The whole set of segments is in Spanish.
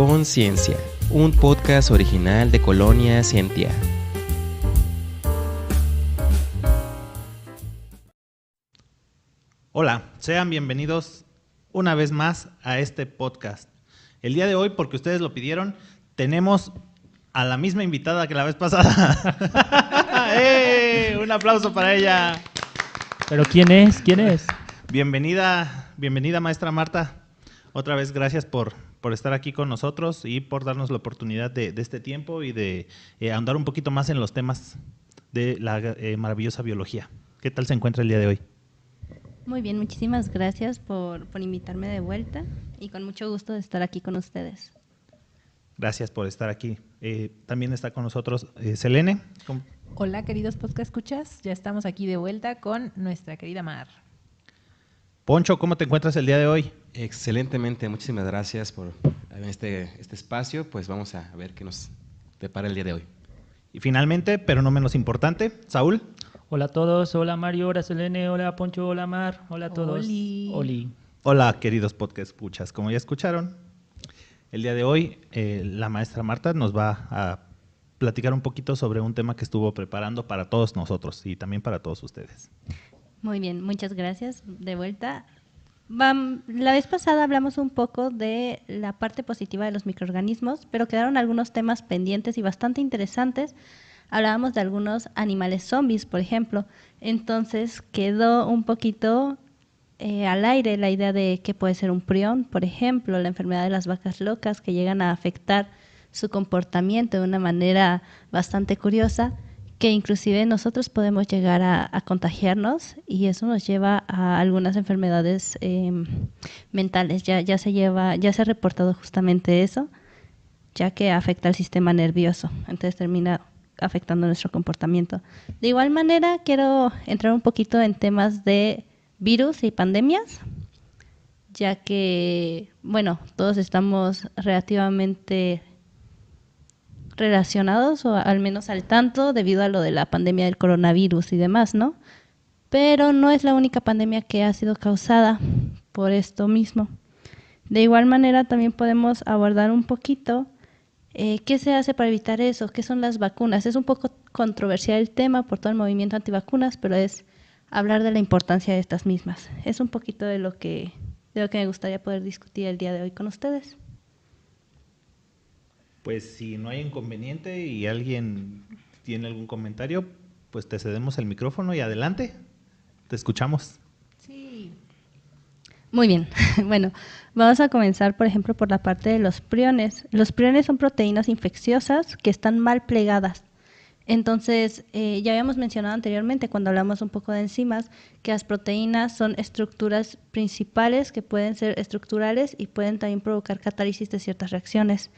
Conciencia, un podcast original de Colonia Scientia. Hola, sean bienvenidos una vez más a este podcast. El día de hoy, porque ustedes lo pidieron, tenemos a la misma invitada que la vez pasada. ¡Eh! Un aplauso para ella. ¿Pero quién es? ¿Quién es? Bienvenida, maestra Marta. Otra vez gracias por estar aquí con nosotros y por darnos la oportunidad de este tiempo y de ahondar un poquito más en los temas de la maravillosa biología. ¿Qué tal se encuentra el día de hoy? Muy bien, muchísimas gracias por invitarme de vuelta y con mucho gusto de estar aquí con ustedes. Gracias por estar aquí. También está con nosotros Selene. Hola, queridos podcast escuchas. Ya estamos aquí de vuelta con nuestra querida Mar. Poncho, ¿cómo te encuentras el día de hoy? Excelentemente, muchísimas gracias por este espacio. Pues vamos a ver qué nos depara el día de hoy. Y finalmente, pero no menos importante, Saúl. Hola a todos, hola Mario, hola Selene, hola Poncho, hola Mar, hola a todos. Oli. Hola, queridos podcast escuchas. Como ya escucharon, el día de hoy la maestra Marta nos va a platicar un poquito sobre un tema que estuvo preparando para todos nosotros y también para todos ustedes. Muy bien, muchas gracias. De vuelta. La vez pasada hablamos un poco de la parte positiva de los microorganismos, pero quedaron algunos temas pendientes y bastante interesantes. Hablábamos de algunos animales zombies, por ejemplo. Entonces quedó un poquito al aire la idea de que puede ser un prión, por ejemplo, la enfermedad de las vacas locas que llegan a afectar su comportamiento de una manera bastante curiosa, que inclusive nosotros podemos llegar a contagiarnos y eso nos lleva a algunas enfermedades mentales. Ya se ha reportado justamente eso, ya que afecta al sistema nervioso, entonces termina afectando nuestro comportamiento. De igual manera, quiero entrar un poquito en temas de virus y pandemias, ya que, bueno, todos estamos relativamente relacionados o al menos al tanto debido a lo de la pandemia del coronavirus y demás, ¿no? Pero no es la única pandemia que ha sido causada por esto mismo. De igual manera también podemos abordar un poquito qué se hace para evitar eso, qué son las vacunas. Es un poco controversial el tema por todo el movimiento antivacunas, pero es hablar de la importancia de estas mismas. Es un poquito de lo que me gustaría poder discutir el día de hoy con ustedes. Pues si no hay inconveniente y alguien tiene algún comentario, pues te cedemos el micrófono y adelante, te escuchamos. Sí. Muy bien, bueno, vamos a comenzar por ejemplo por la parte de los priones. Los priones son proteínas infecciosas que están mal plegadas. Entonces, ya habíamos mencionado anteriormente cuando hablamos un poco de enzimas que las proteínas son estructuras principales que pueden ser estructurales y pueden también provocar catálisis de ciertas reacciones.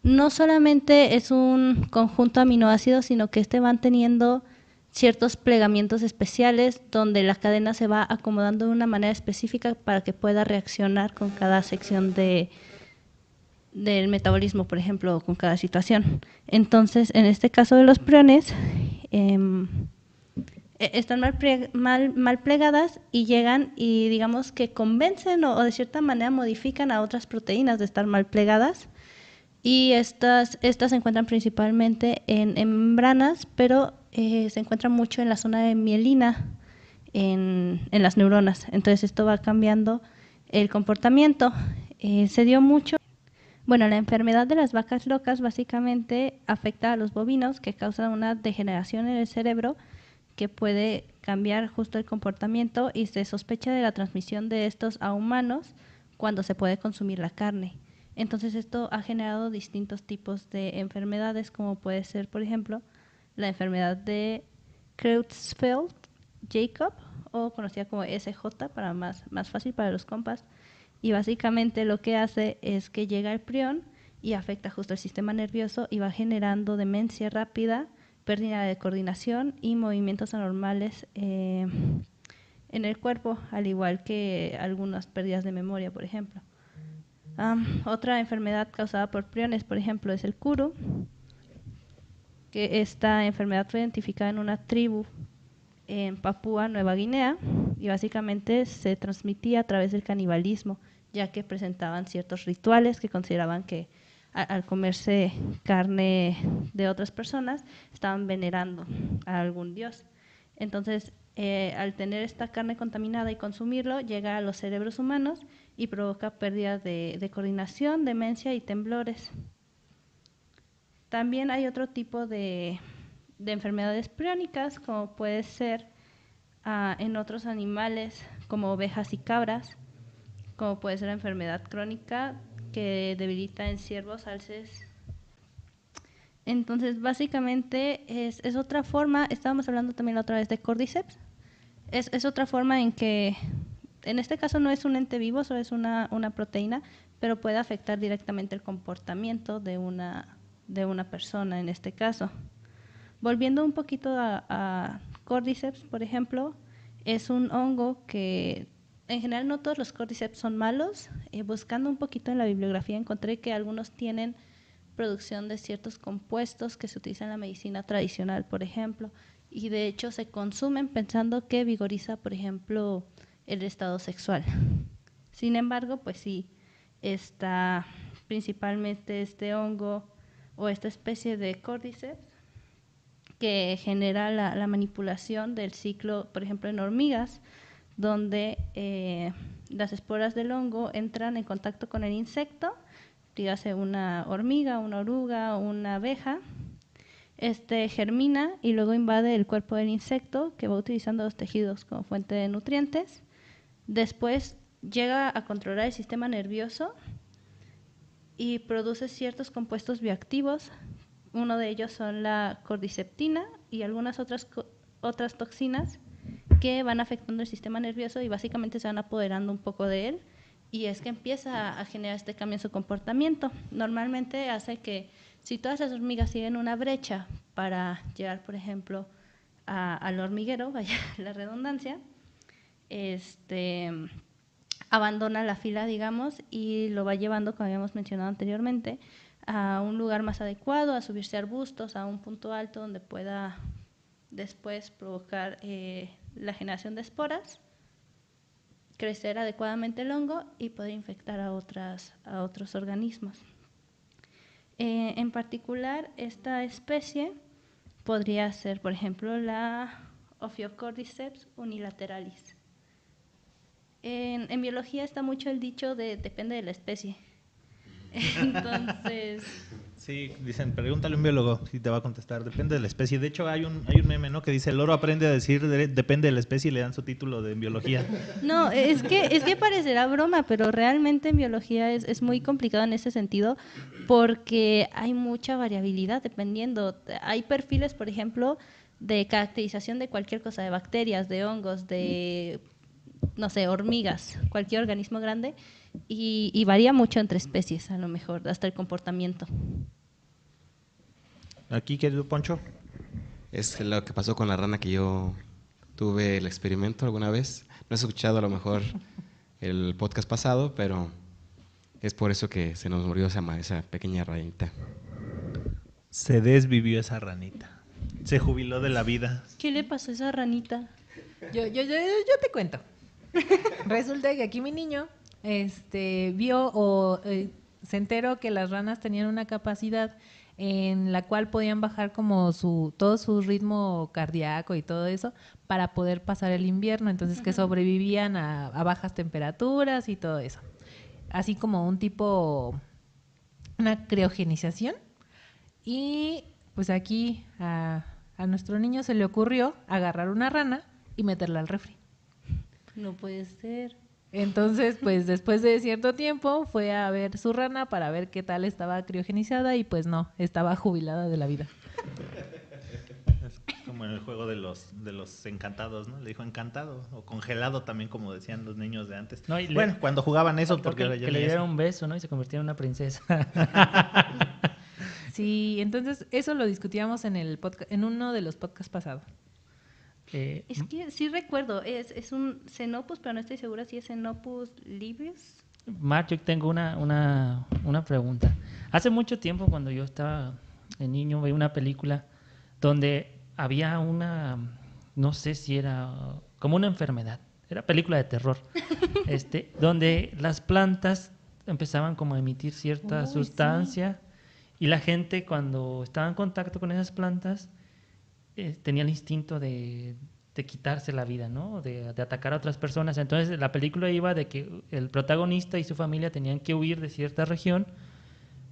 No solamente es un conjunto de aminoácidos, sino que van teniendo ciertos plegamientos especiales donde la cadena se va acomodando de una manera específica para que pueda reaccionar con cada sección del metabolismo, por ejemplo, o con cada situación. Entonces, en este caso de los priones, están mal plegadas y llegan y digamos que convencen o de cierta manera modifican a otras proteínas de estar mal plegadas. Y estas se encuentran principalmente en membranas, pero se encuentran mucho en la zona de mielina, en las neuronas. Entonces esto va cambiando el comportamiento. Se dio mucho. Bueno, la enfermedad de las vacas locas básicamente afecta a los bovinos, que causa una degeneración en el cerebro que puede cambiar justo el comportamiento y se sospecha de la transmisión de estos a humanos cuando se puede consumir la carne. Entonces esto ha generado distintos tipos de enfermedades, como puede ser, por ejemplo, la enfermedad de Creutzfeldt-Jakob, o conocida como SJ, para más fácil para los compas. Y básicamente lo que hace es que llega el prión y afecta justo el sistema nervioso y va generando demencia rápida, pérdida de coordinación y movimientos anormales en el cuerpo, al igual que algunas pérdidas de memoria, por ejemplo. Otra enfermedad causada por priones, por ejemplo, es el Kuru, que esta enfermedad fue identificada en una tribu en Papúa Nueva Guinea y básicamente se transmitía a través del canibalismo, ya que presentaban ciertos rituales que consideraban que al comerse carne de otras personas, estaban venerando a algún dios. Entonces, al tener esta carne contaminada y consumirlo, llega a los cerebros humanos y provoca pérdida de coordinación, demencia y temblores. También hay otro tipo de enfermedades priónicas, como puede ser en otros animales, como ovejas y cabras, como puede ser la enfermedad crónica que debilita en ciervos, alces. Entonces, básicamente es otra forma, estábamos hablando también la otra vez de Cordyceps, es otra forma en que, en este caso no es un ente vivo, solo es una proteína, pero puede afectar directamente el comportamiento de una persona en este caso. Volviendo un poquito a Cordyceps, por ejemplo, es un hongo que en general no todos los Cordyceps son malos. Buscando un poquito en la bibliografía encontré que algunos tienen producción de ciertos compuestos que se utilizan en la medicina tradicional, por ejemplo, y de hecho se consumen pensando que vigoriza, por ejemplo, el estado sexual. Sin embargo, pues sí, está principalmente este hongo o esta especie de Cordyceps que genera la manipulación del ciclo, por ejemplo, en hormigas, donde las esporas del hongo entran en contacto con el insecto, dígase una hormiga, una oruga, una abeja, germina y luego invade el cuerpo del insecto, que va utilizando los tejidos como fuente de nutrientes. Después llega a controlar el sistema nervioso y produce ciertos compuestos bioactivos. Uno de ellos son la cordyceptina y algunas otras toxinas que van afectando el sistema nervioso y básicamente se van apoderando un poco de él, y es que empieza a generar este cambio en su comportamiento. Normalmente hace que si todas las hormigas siguen una brecha para llegar, por ejemplo, al hormiguero, vaya la redundancia, abandona la fila, digamos, y lo va llevando, como habíamos mencionado anteriormente, a un lugar más adecuado, a subirse a arbustos, a un punto alto donde pueda después provocar la generación de esporas, crecer adecuadamente el hongo y poder infectar a otros organismos. En particular, esta especie podría ser, por ejemplo, la Ophiocordyceps unilateralis. En biología está mucho el dicho de depende de la especie. Entonces... Sí, dicen, pregúntale a un biólogo si te va a contestar, depende de la especie. De hecho, hay un meme, ¿no?, que dice, el loro aprende a decir depende de la especie y le dan su título de biología. No, es que parecerá broma, pero realmente en biología es muy complicado en ese sentido porque hay mucha variabilidad dependiendo. Hay perfiles, por ejemplo, de caracterización de cualquier cosa, de bacterias, de hongos, de, no sé, hormigas, cualquier organismo grande, y varía mucho entre especies, a lo mejor, hasta el comportamiento. Aquí, querido Poncho. Es lo que pasó con la rana que yo tuve el experimento alguna vez. No he escuchado a lo mejor el podcast pasado, pero es por eso que se nos murió esa pequeña ranita. Se desvivió esa ranita. Se jubiló de la vida. ¿Qué le pasó a esa ranita? Yo te cuento. Resulta que aquí mi niño vio o se enteró que las ranas tenían una capacidad en la cual podían bajar como todo su ritmo cardíaco y todo eso para poder pasar el invierno, entonces que sobrevivían a bajas temperaturas y todo eso. Así como una criogenización. Y pues aquí a nuestro niño se le ocurrió agarrar una rana y meterla al refri. No puede ser. Entonces, pues después de cierto tiempo fue a ver su rana para ver qué tal estaba criogenizada y pues no, estaba jubilada de la vida. Es como en el juego de los encantados, ¿no? Le dijo encantado o congelado también, como decían los niños de antes. No, bueno, cuando jugaban eso, porque que le diera un beso, ¿no? Y se convirtiera en una princesa. Sí, entonces eso lo discutíamos en uno de los podcasts pasados. Es que sí recuerdo, es un Xenopus, pero no estoy segura si es Xenopus librius. Mar, yo tengo una pregunta. Hace mucho tiempo, cuando yo estaba de niño, veía una película donde había no sé si era como una enfermedad, era película de terror, donde las plantas empezaban como a emitir cierta Uy, sustancia y la gente cuando estaba en contacto con esas plantas tenía el instinto de quitarse la vida, ¿no? De atacar a otras personas. Entonces la película iba de que el protagonista y su familia tenían que huir de cierta región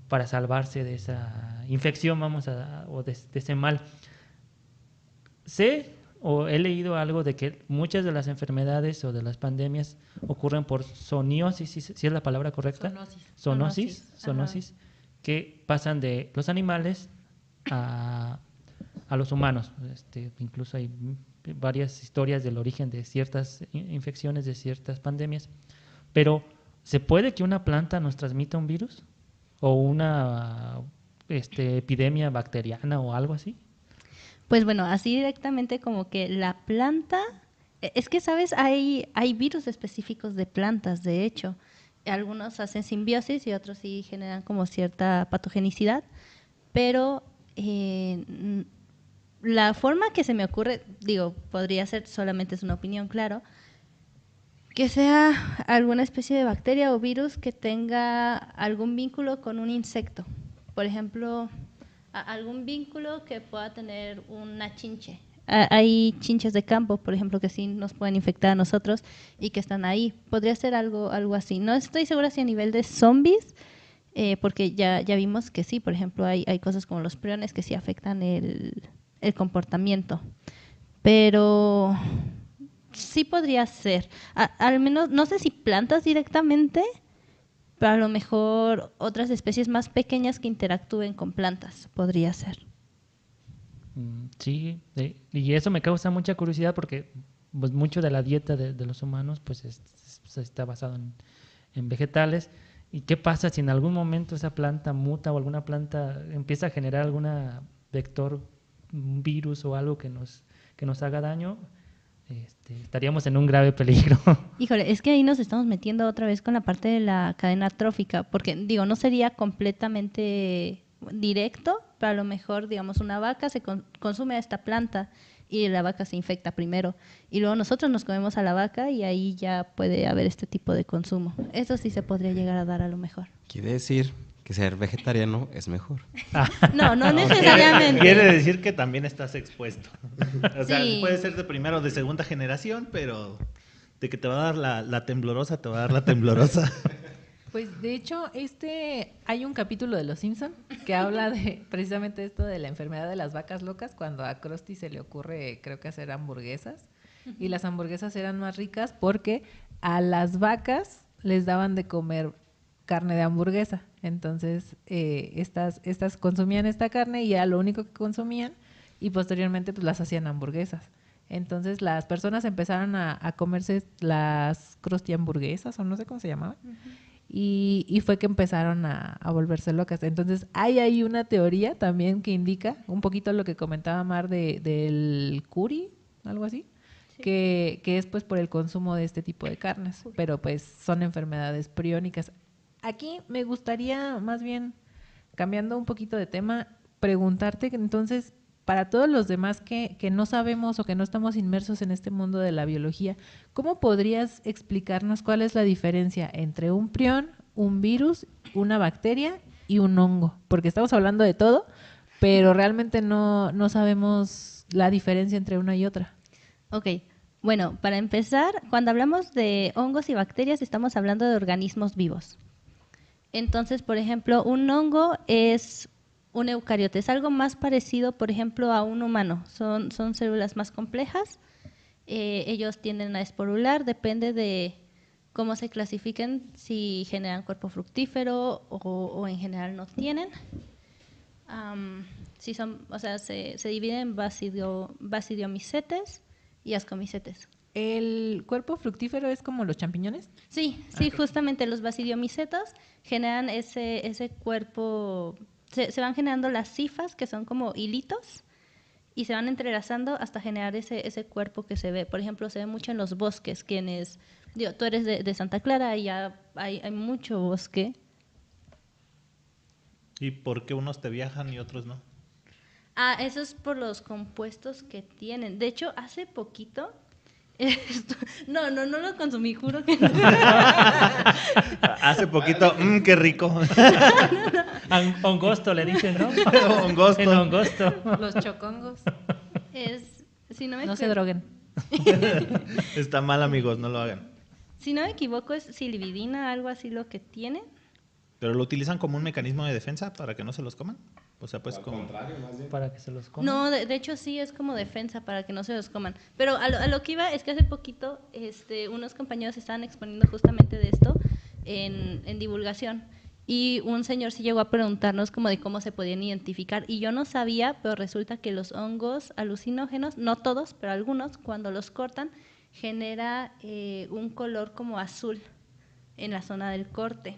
para salvarse de esa infección, o de ese mal. Sé o he leído algo de que muchas de las enfermedades o de las pandemias ocurren por zooniosis, si es la palabra correcta. Zoonosis, que pasan de los animales a los humanos. Incluso hay varias historias del origen de ciertas infecciones, de ciertas pandemias. Pero, ¿se puede que una planta nos transmita un virus? ¿O una epidemia bacteriana o algo así? Pues bueno, así directamente como que la planta, es que sabes, hay virus específicos de plantas, de hecho. Algunos hacen simbiosis y otros sí generan como cierta patogenicidad, pero la forma que se me ocurre, digo, podría ser, solamente es una opinión, claro, que sea alguna especie de bacteria o virus que tenga algún vínculo con un insecto. Por ejemplo, algún vínculo que pueda tener una chinche. Hay chinches de campo, por ejemplo, que sí nos pueden infectar a nosotros y que están ahí. Podría ser algo así. No estoy segura si a nivel de zombies, porque ya vimos que sí, por ejemplo, hay cosas como los priones que sí afectan el comportamiento. Pero sí podría ser. Al menos, no sé si plantas directamente, pero a lo mejor otras especies más pequeñas que interactúen con plantas, podría ser. Sí, y eso me causa mucha curiosidad porque pues, mucho de la dieta de los humanos pues está basado en vegetales. ¿Y qué pasa si en algún momento esa planta muta o alguna planta empieza a generar alguna vector, un virus o algo que nos haga daño? Estaríamos en un grave peligro. Híjole, es que ahí nos estamos metiendo otra vez con la parte de la cadena trófica, porque digo, no sería completamente directo, pero a lo mejor, digamos, una vaca se consume a esta planta y la vaca se infecta primero, y luego nosotros nos comemos a la vaca y ahí ya puede haber este tipo de consumo. Eso sí se podría llegar a dar a lo mejor. Quiere decir que ser vegetariano es mejor. No necesariamente. Quiere decir que también estás expuesto. O sea, Sí. puede ser de primera o de segunda generación, pero de que te va a dar la temblorosa, te va a dar la temblorosa. Pues de hecho, hay un capítulo de Los Simpson que habla de precisamente esto de la enfermedad de las vacas locas, cuando a Krusty se le ocurre, creo que hacer hamburguesas, y las hamburguesas eran más ricas porque a las vacas les daban de comer carne de hamburguesa. Entonces, estas consumían esta carne y era lo único que consumían, y posteriormente pues las hacían hamburguesas. Entonces las personas empezaron a comerse las Krusty hamburguesas, o no sé cómo se llamaban. Y fue que empezaron a volverse locas. Entonces hay ahí una teoría también que indica un poquito lo que comentaba Mar del curi, algo así, sí. que es pues por el consumo de este tipo de carnes, pero pues son enfermedades priónicas. Aquí me gustaría, más bien, cambiando un poquito de tema, preguntarte entonces, para todos los demás que no sabemos o que no estamos inmersos en este mundo de la biología, ¿cómo podrías explicarnos cuál es la diferencia entre un prión, un virus, una bacteria y un hongo? Porque estamos hablando de todo, pero realmente no sabemos la diferencia entre una y otra. Ok, bueno, para empezar, cuando hablamos de hongos y bacterias estamos hablando de organismos vivos. Entonces, por ejemplo, un hongo es un eucariote, es algo más parecido, por ejemplo, a un humano. Son células más complejas. Ellos tienden a esporular, depende de cómo se clasifiquen, si generan cuerpo fructífero o en general no tienen. Se dividen en basidiomicetes y ascomicetes. ¿El cuerpo fructífero es como los champiñones? Sí, justamente los basidiomicetos generan ese cuerpo. Se van generando las cifas, que son como hilitos, y se van entrelazando hasta generar ese cuerpo que se ve. Por ejemplo, se ve mucho en los bosques. Tú eres de Santa Clara y ya hay mucho bosque. ¿Y por qué unos te viajan y otros no? Eso es por los compuestos que tienen. De hecho, hace poquito... No lo consumí, juro que no. Hace poquito, qué rico. Hongosto le dicen, ¿no? Hongosto. El hongosto. Los chocongos. Si no me No se droguen. Está mal, amigos, no lo hagan. Si no me equivoco, es silibidina, algo así lo que tiene. ¿Pero lo utilizan como un mecanismo de defensa para que no se los coman? O sea, pues como... Para que se los coman. No, de hecho sí es como defensa para que no se los coman. Pero a lo que iba es que hace poquito unos compañeros estaban exponiendo justamente de esto en divulgación. Y un señor sí llegó a preguntarnos como de cómo se podían identificar. Y yo no sabía, pero resulta que los hongos alucinógenos, no todos, pero algunos, cuando los cortan, genera un color como azul en la zona del corte.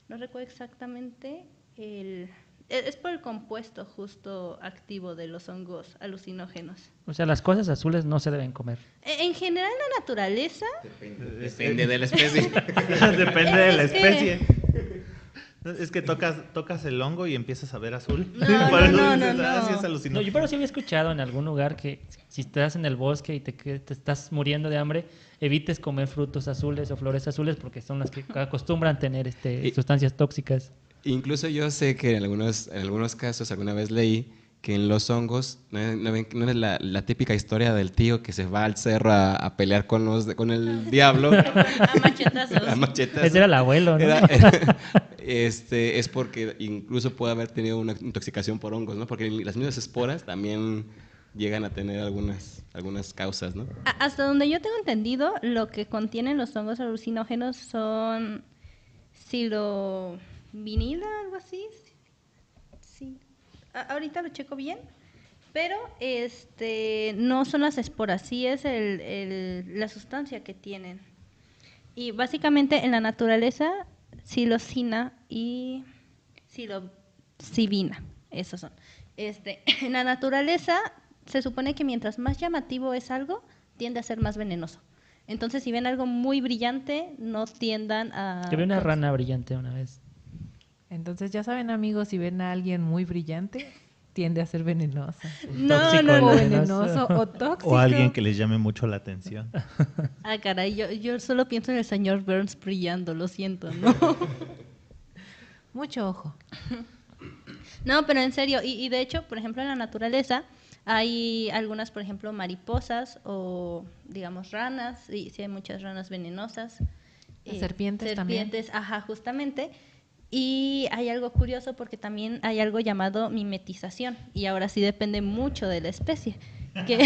No recuerdo exactamente es por el compuesto justo activo de los hongos alucinógenos. O sea, las cosas azules no se deben comer. En general, en la naturaleza... Depende de la especie. Depende de la Es que- especie. Es que tocas el hongo y empiezas a ver azul. No, Por eso no, dices, no, "Ah, no. sí es No, alucinante". yo pero sí había escuchado en algún lugar que si estás en el bosque y te estás muriendo de hambre, evites comer frutos azules o flores azules porque son las que acostumbran tener sustancias tóxicas. Incluso yo sé que en algunos casos, alguna vez leí que en los hongos, no es la típica historia del tío que se va al cerro a pelear con el diablo. A machetazos. A machetazos. Ese era el abuelo, ¿no? Es porque incluso puede haber tenido una intoxicación por hongos, ¿no? Porque las mismas esporas también llegan a tener algunas causas, ¿no? Hasta donde yo tengo entendido, lo que contienen los hongos alucinógenos son psilovinila, algo así. Sí. Ahorita lo checo bien, pero no son las esporas, sí es la sustancia que tienen. Y básicamente en la naturaleza, psilocina y psilocibina, esos son. En la naturaleza se supone que mientras más llamativo es algo, tiende a ser más venenoso. Entonces, si ven algo muy brillante, no tiendan a... Yo vi una rana brillante una vez. Entonces, ya saben, amigos, si ven a alguien muy brillante, tiende a ser venenosa. No, Tóxico, no, O no. venenoso o tóxico. O alguien que les llame mucho la atención. Ah, caray, yo solo pienso en el señor Burns brillando, lo siento, ¿no? Mucho ojo. No, pero en serio, y de hecho, por ejemplo, en la naturaleza hay algunas, por ejemplo, mariposas o, digamos, ranas, y sí hay muchas ranas venenosas. Las serpientes también. Serpientes, ajá, justamente. Y hay algo curioso porque también hay algo llamado mimetización, y ahora sí depende mucho de la especie. Que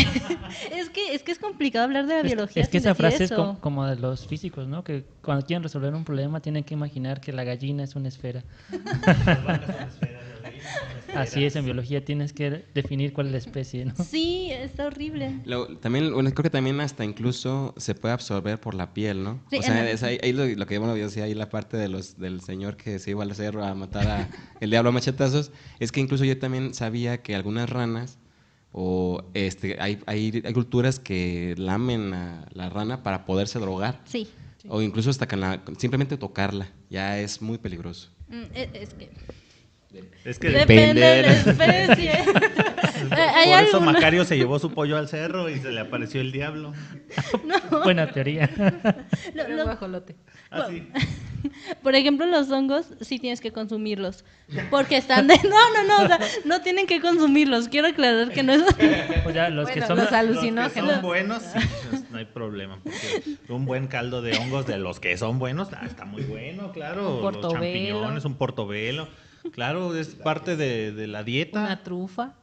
es que es complicado hablar de la biología. Es que sin esa frase decir es eso. como de los físicos, ¿no? Que cuando quieren resolver un problema tienen que imaginar que la gallina es una esfera. Así es, en biología tienes que definir cuál es la especie, ¿no? Sí, está horrible. También, bueno, creo que también hasta incluso se puede absorber por la piel, ¿no? Sí, O sea, en la- es ahí lo que bueno, yo decía ahí la parte del señor que se iba al cerro a matar a el diablo a machetazos, es que incluso yo también sabía que algunas ranas o hay culturas que lamen a la rana para poderse drogar. Sí. O incluso hasta simplemente tocarla, ya es muy peligroso. Es que Es que depende de la especie. Hay por eso alguna- Macario se llevó su pollo al cerro y se le apareció el diablo. Buena teoría. lo- Un lo- guajolote. Así. por ejemplo, los hongos sí tienes que consumirlos. Porque están de... No, o sea, no tienen que consumirlos. Quiero aclarar que no es... O sea, los que Bueno, son... los Los que alucinógenos. son buenos, sí, pues, no hay problema. Porque un buen caldo de hongos de los que son buenos, está muy bueno, claro. Un Los portobelo. champiñones, un portobelo. Claro, es parte de la dieta. Una trufa.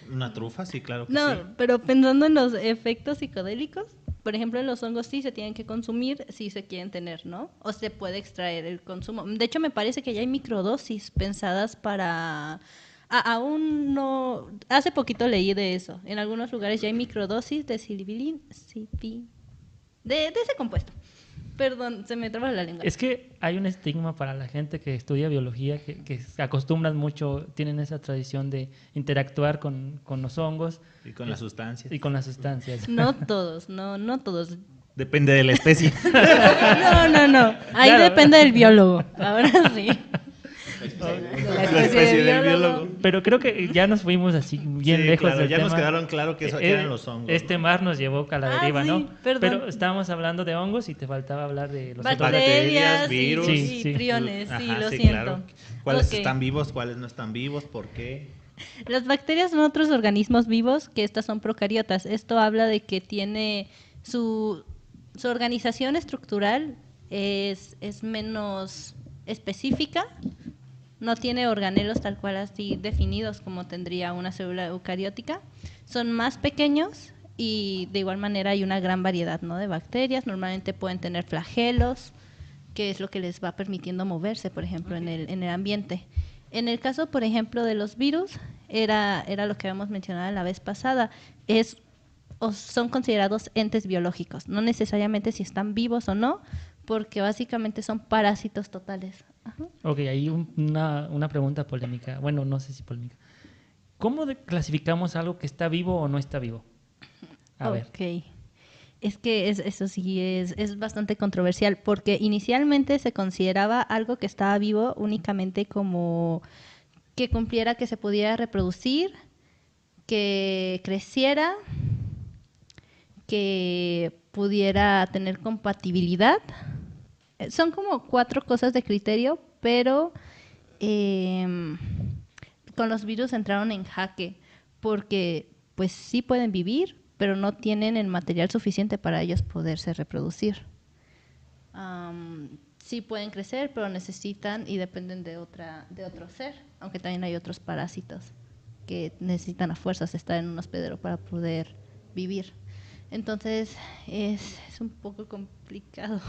Una trufa, sí, claro que No, sí. pero pensando en los efectos psicodélicos, por ejemplo, los hongos sí se tienen que consumir si se quieren tener, ¿no? O se puede extraer el consumo. De hecho, me parece que ya hay microdosis pensadas para... aún no... Hace poquito leí de eso. En algunos lugares ya hay microdosis de de ese compuesto. Perdón, se me traba la lengua. Es que hay un estigma para la gente que estudia biología, que se acostumbran mucho, tienen esa tradición de interactuar con los hongos Y con las sustancias. y con las sustancias. No todos, no todos. Depende de la especie. No. Ahí Claro. depende del biólogo. Ahora sí. la especie del biólogo. Pero creo que ya nos fuimos así bien lejos claro, del ya tema. nos quedaron claro que eran los hongos. Este mar nos llevó a la deriva, sí, ¿no? perdón. Pero estábamos hablando de hongos y te faltaba hablar de los otros. Bacterias, virus. y Sí. priones, sí, Ajá, lo sí, siento. claro. ¿Cuáles Ok. están vivos, cuáles no están vivos? ¿Por qué? Las bacterias son otros organismos vivos que estas son procariotas. Esto habla de que tiene su organización estructural es menos específica, no tiene organelos tal cual así definidos como tendría una célula eucariótica, son más pequeños y de igual manera hay una gran variedad, ¿no?, de bacterias. Normalmente pueden tener flagelos, que es lo que les va permitiendo moverse, por ejemplo, en el ambiente. En el caso, por ejemplo, de los virus, era lo que habíamos mencionado la vez pasada, son considerados entes biológicos, no necesariamente si están vivos o no, porque básicamente son parásitos totales. Ajá. Ok, hay una pregunta polémica. Bueno, no sé si polémica. ¿Cómo clasificamos algo que está vivo o no está vivo? A ver. Ok. Es que eso sí es bastante controversial, porque inicialmente se consideraba algo que estaba vivo únicamente como que cumpliera, que se pudiera reproducir, que creciera, que pudiera tener compatibilidad. Son como 4 cosas de criterio, pero con los virus entraron en jaque, porque pues sí pueden vivir, pero no tienen el material suficiente para ellos poderse reproducir. Sí pueden crecer, pero necesitan y dependen de otro ser, aunque también hay otros parásitos que necesitan a fuerzas estar en un hospedero para poder vivir. Entonces es un poco complicado.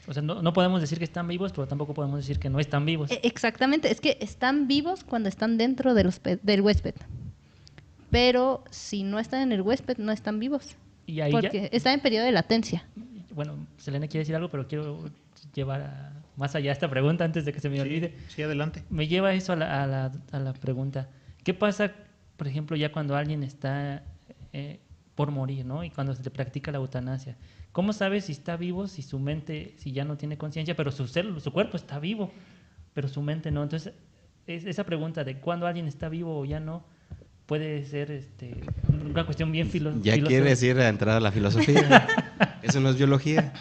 O sea, no podemos decir que están vivos, pero tampoco podemos decir que no están vivos. Exactamente, es que están vivos cuando están dentro del huésped. Pero si no están en el huésped, no están vivos. Y ahí porque están en periodo de latencia. Bueno, Selene quiere decir algo, pero quiero llevar más allá esta pregunta antes de que se me olvide. Sí, adelante. Me lleva eso a la pregunta. ¿Qué pasa, por ejemplo, ya cuando alguien está por morir, ¿no? Y cuando se le practica la eutanasia. ¿Cómo sabes si está vivo, si su mente, si ya no tiene conciencia, pero su cuerpo está vivo, pero su mente no? Entonces, esa pregunta de cuándo alguien está vivo o ya no, puede ser una cuestión bien Ya quieres ir a entrar a la filosofía. Eso no es biología.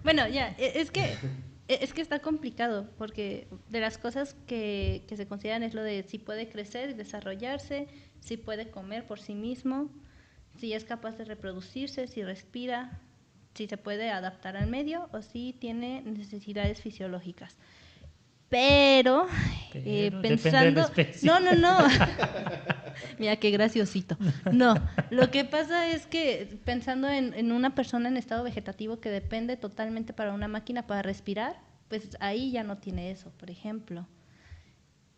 Bueno, ya, es que está complicado, porque de las cosas que se consideran es lo de si puede crecer y desarrollarse, si puede comer por sí mismo, si es capaz de reproducirse, si respira, si se puede adaptar al medio o si tiene necesidades fisiológicas. Pero pensando... No. Mira, qué graciosito. No, lo que pasa es que pensando en una persona en estado vegetativo que depende totalmente para una máquina para respirar, pues ahí ya no tiene eso, por ejemplo.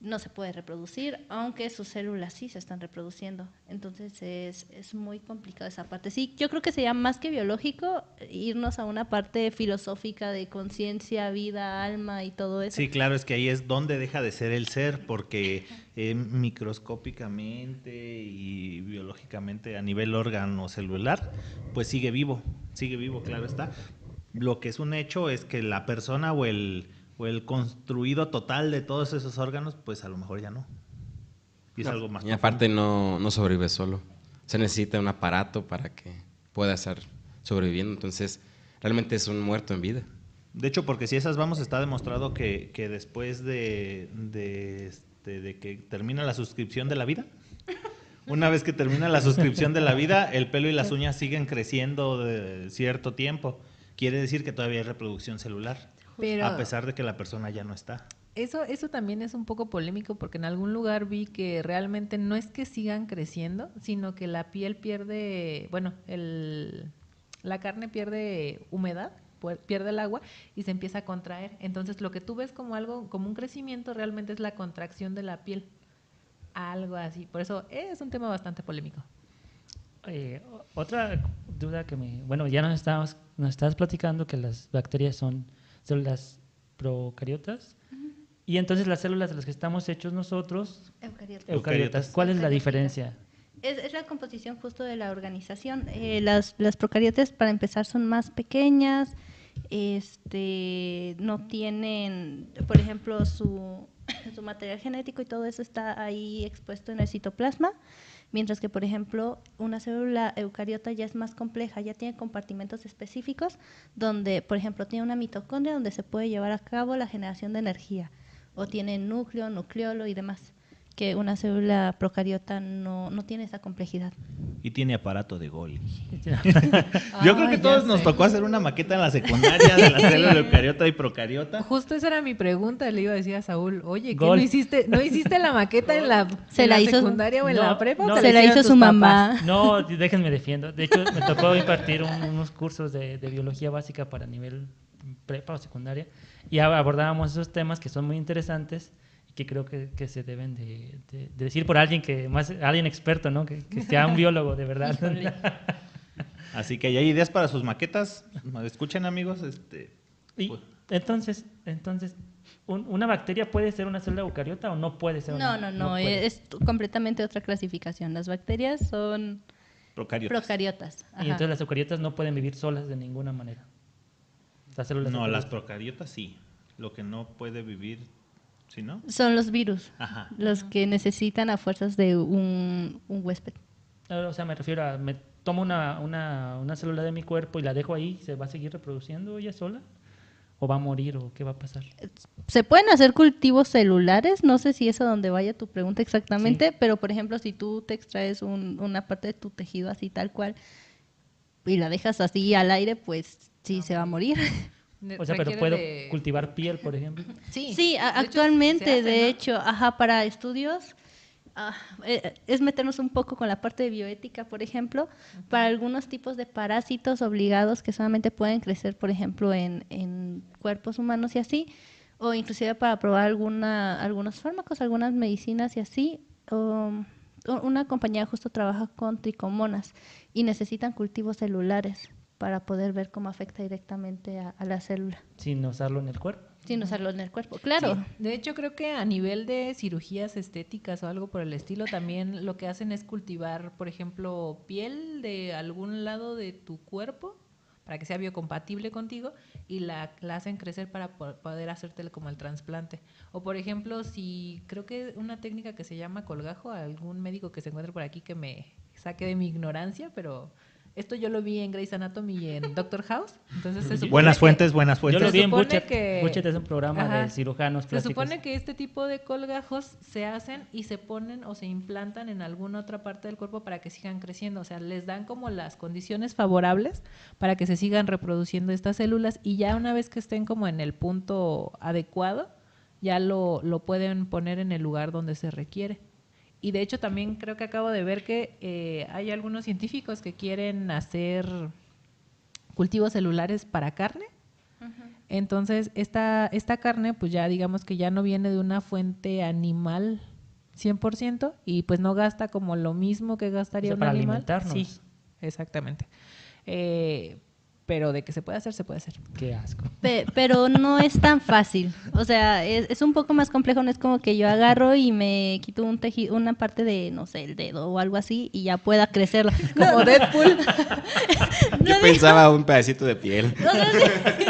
No se puede reproducir, aunque sus células sí se están reproduciendo. Entonces es muy complicado esa parte. Sí, yo creo que sería más que biológico irnos a una parte filosófica de conciencia, vida, alma y todo eso. Sí, claro, es que ahí es donde deja de ser el ser, porque microscópicamente y biológicamente a nivel órgano celular, pues sigue vivo, claro está. Lo que es un hecho es que la persona o el construido total de todos esos órganos, pues a lo mejor ya no. Y es algo más Y aparte no sobrevive solo. Se necesita un aparato para que pueda estar sobreviviendo. Entonces, realmente es un muerto en vida. De hecho, porque si esas vamos, está demostrado que después de que termina la suscripción de la vida, una vez que termina la suscripción de la vida, el pelo y las uñas siguen creciendo de cierto tiempo. Quiere decir que todavía hay reproducción celular. Pero a pesar de que la persona ya no está. Eso también es un poco polémico, porque en algún lugar vi que realmente no es que sigan creciendo, sino que la piel pierde, bueno, la carne pierde humedad, pierde el agua y se empieza a contraer. Entonces lo que tú ves como un crecimiento realmente es la contracción de la piel. Algo así. Por eso es un tema bastante polémico. Otra duda ya nos estabas platicando que las bacterias son células procariotas, y entonces las células de las que estamos hechos nosotros, eucariotas. ¿Cuál es la diferencia? Es la composición justo de la organización. Las procariotas, para empezar, son más pequeñas, no tienen, por ejemplo, su su material genético y todo eso está ahí expuesto en el citoplasma, mientras que, por ejemplo, una célula eucariota ya es más compleja, ya tiene compartimentos específicos donde, por ejemplo, tiene una mitocondria donde se puede llevar a cabo la generación de energía, o tiene núcleo, nucleolo y demás, que una célula procariota no tiene esa complejidad. Y tiene aparato de Golgi. Yo creo que todos nos tocó hacer una maqueta en la secundaria de la célula eucariota y procariota. Justo esa era mi pregunta, le iba a decir a Saúl, oye, ¿qué Gol. no hiciste la maqueta en la, Se en la la hizo- secundaria o en No, la prepa? no, ¿O te Se la hicieron hizo tus su papás? mamá. No, déjenme defiendo. De hecho, me tocó impartir unos cursos de biología básica para nivel prepa o secundaria y abordábamos esos temas que son muy interesantes y que creo que se deben de decir por alguien alguien experto, ¿no? Que sea un biólogo de verdad. Híjole. Así que hay ideas para sus maquetas. Escuchen, amigos. Y entonces, ¿una bacteria puede ser una célula eucariota o no puede ser No, puede? es completamente otra clasificación. Las bacterias son Procariotas. procariotas. Y Ajá. entonces las eucariotas no pueden vivir solas de ninguna manera. Las células No, las eucariotas. procariotas sí. Lo que no puede vivir, ¿sí no? Son los virus, Ajá. los que necesitan a fuerzas de un huésped. O sea, me refiero a, me tomo una célula de mi cuerpo y la dejo ahí, ¿se va a seguir reproduciendo ella sola? ¿O va a morir o qué va a pasar? Se pueden hacer cultivos celulares, no sé si es a donde vaya tu pregunta exactamente, pero por ejemplo, si tú te extraes una parte de tu tejido así tal cual y la dejas así al aire, pues sí se va a morir. O sea, pero Requiere puedo de- cultivar piel, por ejemplo. Sí, Sí, de hecho, actualmente, se hace, de ¿no? hecho, ajá, para estudios, es meternos un poco con la parte de bioética, por ejemplo, para algunos tipos de parásitos obligados que solamente pueden crecer, por ejemplo, en cuerpos humanos y así, o inclusive para probar algunos fármacos, algunas medicinas y así. Una compañía justo trabaja con tricomonas y necesitan cultivos celulares para poder ver cómo afecta directamente a la célula, Sin usarlo en el cuerpo. sin usarlo en el cuerpo. Claro. Sí, de hecho, creo que a nivel de cirugías estéticas o algo por el estilo, también lo que hacen es cultivar, por ejemplo, piel de algún lado de tu cuerpo para que sea biocompatible contigo y la hacen crecer para poder hacerte como el trasplante. O, por ejemplo, si creo que una técnica que se llama colgajo, algún médico que se encuentre por aquí que me saque de mi ignorancia, pero esto yo lo vi en Grey's Anatomy y en Doctor House. Entonces se supone Buenas que- fuentes, buenas Yo fuentes. lo vi en supone Buchet. que- Buchet es un programa Ajá. de cirujanos Se plásticos. supone que este tipo de colgajos se hacen y se ponen o se implantan en alguna otra parte del cuerpo para que sigan creciendo. O sea, les dan como las condiciones favorables para que se sigan reproduciendo estas células y ya una vez que estén como en el punto adecuado, ya lo pueden poner en el lugar donde se requiere. Y de hecho también creo que acabo de ver que hay algunos científicos que quieren hacer cultivos celulares para carne. Entonces, esta carne, pues ya digamos que ya no viene de una fuente animal 100% y pues no gasta como lo mismo que gastaría O sea, un para animal. alimentarnos. Sí, exactamente. Pero de que se puede hacer, se puede hacer. Qué asco. Pero no es tan fácil. O sea, es un poco más complejo. No es como que yo agarro y me quito un tejido, una parte de, no sé, el dedo o algo así y ya pueda crecerlo. Como Deadpool. Yo pensaba un pedacito de piel. O sea, sí.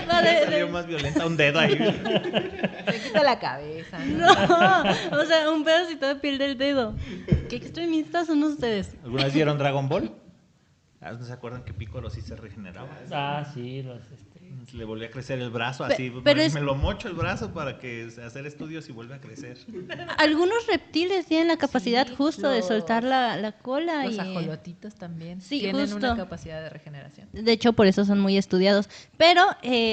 No, Salió más violenta un dedo ahí. Se quita la cabeza, ¿no? no, o sea, un pedacito de piel del dedo. ¿Qué extremistas son ustedes? ¿Alguna vez vieron Dragon Ball? ¿No se acuerdan que Piccolo sí se regeneraba? Ah, sí, Le volvía a crecer el brazo así. pero me es- lo mocho el brazo para que hacer estudios y vuelve a crecer. Algunos reptiles tienen la capacidad Sí, justo de los- soltar la cola. Los y ajolotitos también Sí, tienen justo. una capacidad de regeneración. De hecho, por eso son muy estudiados. Pero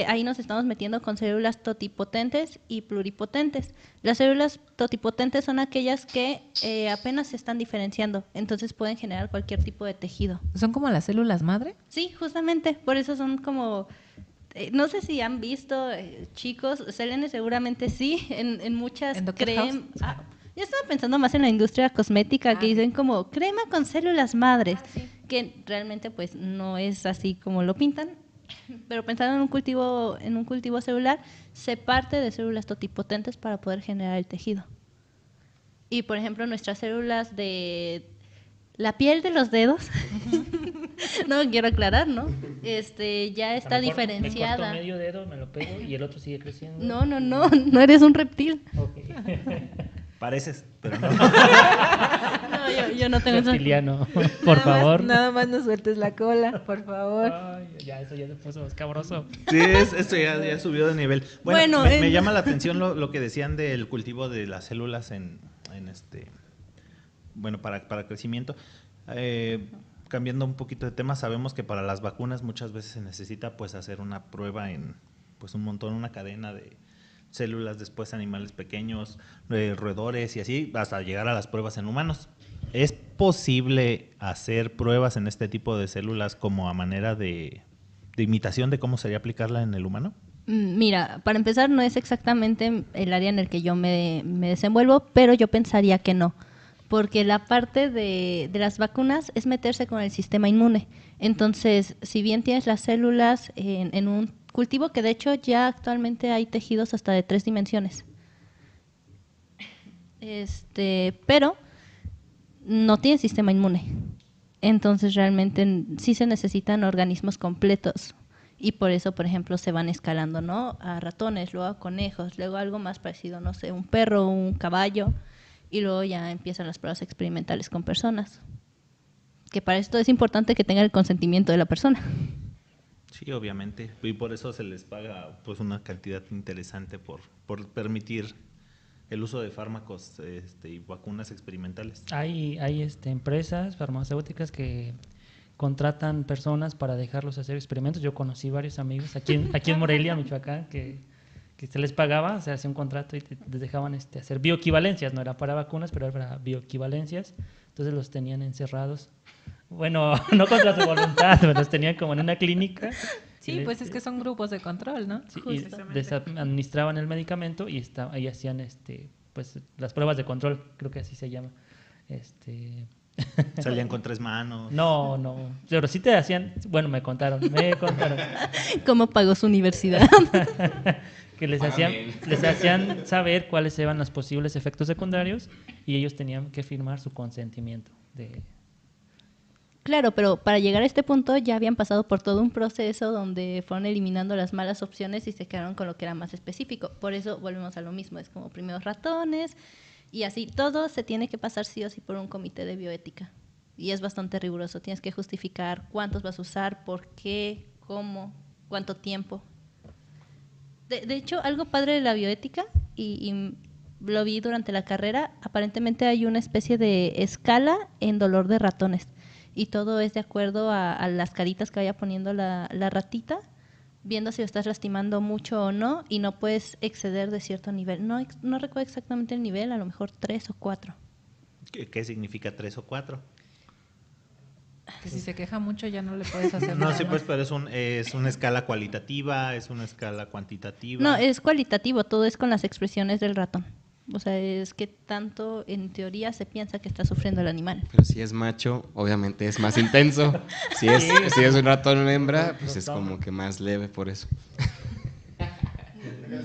ahí nos estamos metiendo con células totipotentes y pluripotentes. Las células totipotentes son aquellas que apenas se están diferenciando, entonces pueden generar cualquier tipo de tejido. ¿Son como las células madre? Sí, justamente, por eso son como... no sé si han visto, chicos, Selene seguramente sí, en muchas ¿En Dr. cremas... House? Yo estaba pensando más en la industria cosmética, que Ah, dicen como crema con células madres, sí. que realmente pues no es así como lo pintan, pero pensando en un cultivo celular, se parte de células totipotentes para poder generar el tejido. Y por ejemplo, nuestras células de la piel de los dedos No, quiero aclarar, ¿no? Ya A está lo mejor diferenciada. Me corto medio dedo, me lo pego y el otro sigue creciendo. No eres un reptil. Ok. Pareces, pero no. No, yo no tengo esa... Reptiliano, por favor. Nada más no sueltes la cola, por favor. Ay, ya, eso ya se puso escabroso. Sí, esto ya subió de nivel. Bueno, Bueno, me llama la atención lo que decían del cultivo de las células bueno, para crecimiento. Cambiando un poquito de tema, sabemos que para las vacunas muchas veces se necesita pues hacer una prueba en pues un montón, una cadena de células, después animales pequeños, roedores y así, hasta llegar a las pruebas en humanos. ¿Es posible hacer pruebas en este tipo de células como a manera de imitación de cómo sería aplicarla en el humano? Mira, para empezar, no es exactamente el área en el que yo me desenvuelvo, pero yo pensaría que no, porque la parte de las vacunas es meterse con el sistema inmune. Entonces, si bien tienes las células en un cultivo, que de hecho ya actualmente hay tejidos hasta de 3 dimensiones, pero no tiene sistema inmune. Entonces, realmente sí se necesitan organismos completos. Y por eso, por ejemplo, se van escalando, ¿no? A ratones, luego a conejos, luego algo más parecido, no sé, un perro, un caballo, y luego ya empiezan las pruebas experimentales con personas. Que para esto es importante que tengan el consentimiento de la persona. Sí, obviamente. Y por eso se les paga pues una cantidad interesante por permitir el uso de fármacos y vacunas experimentales. Hay empresas farmacéuticas que contratan personas para dejarlos hacer experimentos. Yo conocí varios amigos aquí en Morelia, Michoacán, que se les pagaba, se hacía un contrato y les dejaban hacer bioequivalencias. No era para vacunas, pero era para bioequivalencias. Entonces los tenían encerrados. Bueno, no contra su voluntad, pero los tenían como en una clínica. Sí, pues es que son grupos de control, ¿no? Sí, y les administraban el medicamento y ahí hacían pues las pruebas de control, creo que así se llama. Salían con 3 manos. No, pero sí te hacían, bueno, me contaron. ¿Cómo pagó su universidad? Que les hacían saber cuáles eran los posibles efectos secundarios y ellos tenían que firmar su consentimiento. Claro, pero para llegar a este punto ya habían pasado por todo un proceso donde fueron eliminando las malas opciones y se quedaron con lo que era más específico. Por eso volvemos a lo mismo, es como primero ratones y así. Todo se tiene que pasar sí o sí por un comité de bioética y es bastante riguroso. Tienes que justificar cuántos vas a usar, por qué, cómo, cuánto tiempo. De hecho, algo padre de la bioética, y lo vi durante la carrera, aparentemente hay una especie de escala en dolor de ratones. Y todo es de acuerdo a las caritas que vaya poniendo la ratita, viendo si lo estás lastimando mucho o no, y no puedes exceder de cierto nivel. No recuerdo exactamente el nivel, a lo mejor 3 o 4. ¿Qué significa 3 o 4? Que si se queja mucho ya no le puedes hacer No, nada. sí, pues, pero es una escala cualitativa, es una escala cuantitativa. No, es cualitativo, todo es con las expresiones del ratón. O sea, es que tanto en teoría se piensa que está sufriendo el animal. Pero si es macho, obviamente es más intenso. Si es un ratón o hembra, pues es como que más leve por eso.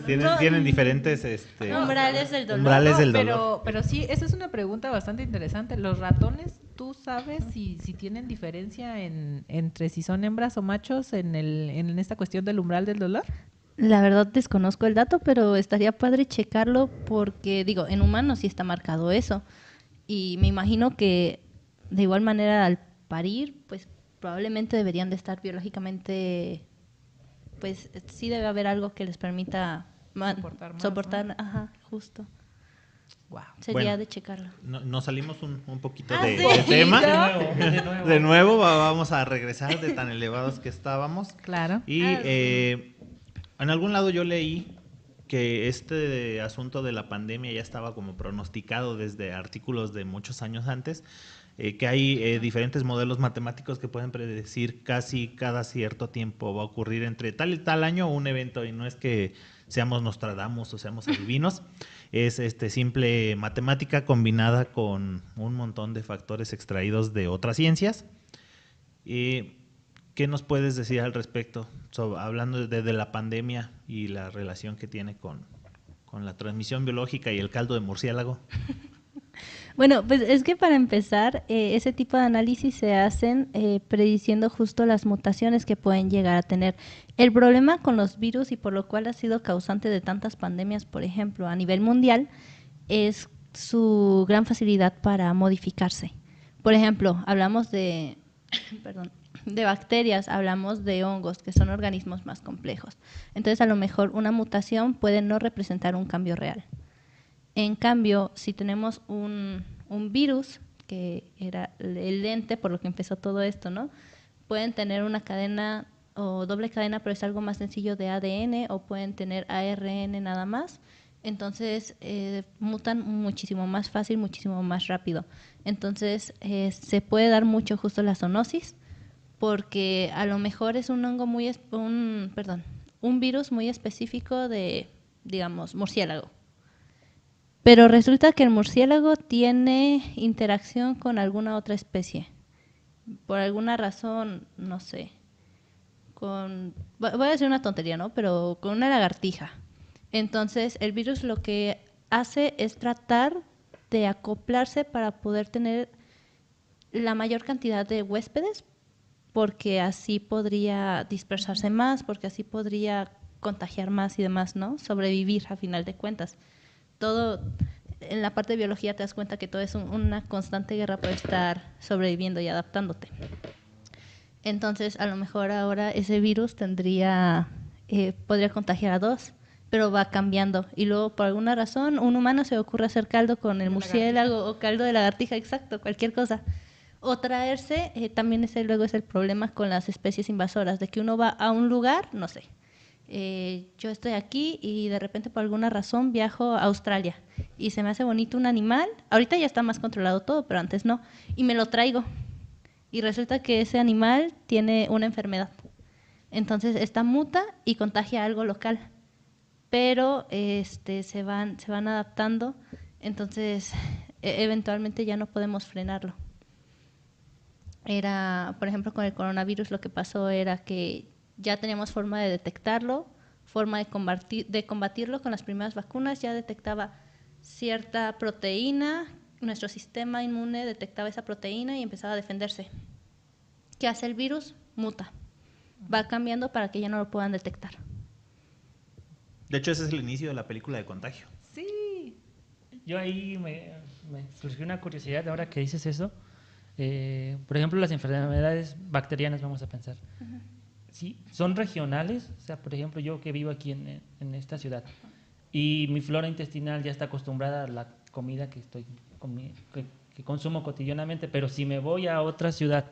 Tienen diferentes umbrales del dolor. umbrales del dolor. Pero sí, esa es una pregunta bastante interesante. ¿Los ratones, tú sabes si tienen diferencia entre si son hembras o machos en esta cuestión del umbral del dolor? La verdad desconozco el dato, pero estaría padre checarlo porque, digo, en humanos sí está marcado eso. Y me imagino que de igual manera al parir, pues probablemente deberían de estar biológicamente, pues sí debe haber algo que les permita soportar, ¿no? Ajá, justo. Wow. Sería de checarlo. Nos salimos un poquito ¿Sí? de tema. De nuevo. Vamos a regresar de tan elevados que estábamos. Claro. Y en algún lado yo leí que este asunto de la pandemia ya estaba como pronosticado desde artículos de muchos años antes, que hay diferentes modelos matemáticos que pueden predecir casi cada cierto tiempo va a ocurrir entre tal y tal año un evento, y no es que seamos Nostradamus o seamos adivinos, es simple matemática combinada con un montón de factores extraídos de otras ciencias. ¿Qué nos puedes decir al respecto, hablando de la pandemia y la relación que tiene con la transmisión biológica y el caldo de murciélago? Bueno, pues es que para empezar, ese tipo de análisis se hacen prediciendo justo las mutaciones que pueden llegar a tener. El problema con los virus y por lo cual ha sido causante de tantas pandemias, por ejemplo, a nivel mundial, es su gran facilidad para modificarse. Por ejemplo, hablamos de, perdón, de bacterias, hablamos de hongos, que son organismos más complejos. Entonces, a lo mejor una mutación puede no representar un cambio real. En cambio, si tenemos un virus, que era el ente por lo que empezó todo esto, ¿no? Pueden tener una cadena o doble cadena, pero es algo más sencillo de ADN, o pueden tener ARN nada más. Entonces, mutan muchísimo más fácil, muchísimo más rápido. Entonces, se puede dar mucho justo la zoonosis, porque a lo mejor es un hongo un virus muy específico de, digamos, murciélago. Pero resulta que el murciélago tiene interacción con alguna otra especie. Por alguna razón, no sé. Voy a decir una tontería, ¿no? Pero con una lagartija. Entonces, el virus lo que hace es tratar de acoplarse para poder tener la mayor cantidad de huéspedes, porque así podría dispersarse más, porque así podría contagiar más y demás, ¿no? Sobrevivir a final de cuentas. Todo en la parte de biología te das cuenta que todo es una constante guerra por estar sobreviviendo y adaptándote. Entonces, a lo mejor ahora ese virus podría contagiar a 2, pero va cambiando. Y luego, por alguna razón, un humano se le ocurre hacer caldo con el murciélago o caldo de lagartija, exacto, cualquier cosa. O traerse, también luego es el problema con las especies invasoras, de que uno va a un lugar, no sé, yo estoy aquí y de repente por alguna razón viajo a Australia y se me hace bonito un animal, ahorita ya está más controlado todo, pero antes no, y me lo traigo y resulta que ese animal tiene una enfermedad, entonces esta muta y contagia algo local, pero se van adaptando, entonces eventualmente ya no podemos frenarlo. Por ejemplo, con el coronavirus lo que pasó era que ya teníamos forma de detectarlo, forma de combatirlo con las primeras vacunas, ya detectaba cierta proteína, nuestro sistema inmune detectaba esa proteína y empezaba a defenderse. ¿Qué hace el virus? Muta. Va cambiando para que ya no lo puedan detectar. De hecho, ese es el inicio de la película de Contagio. Sí. Yo ahí me surgió una curiosidad ahora que dices eso. Por ejemplo, las enfermedades bacterianas, vamos a pensar. Uh-huh. Sí, son regionales, o sea, por ejemplo, yo que vivo aquí en esta ciudad y mi flora intestinal ya está acostumbrada a la comida que que consumo cotidianamente, pero si me voy a otra ciudad,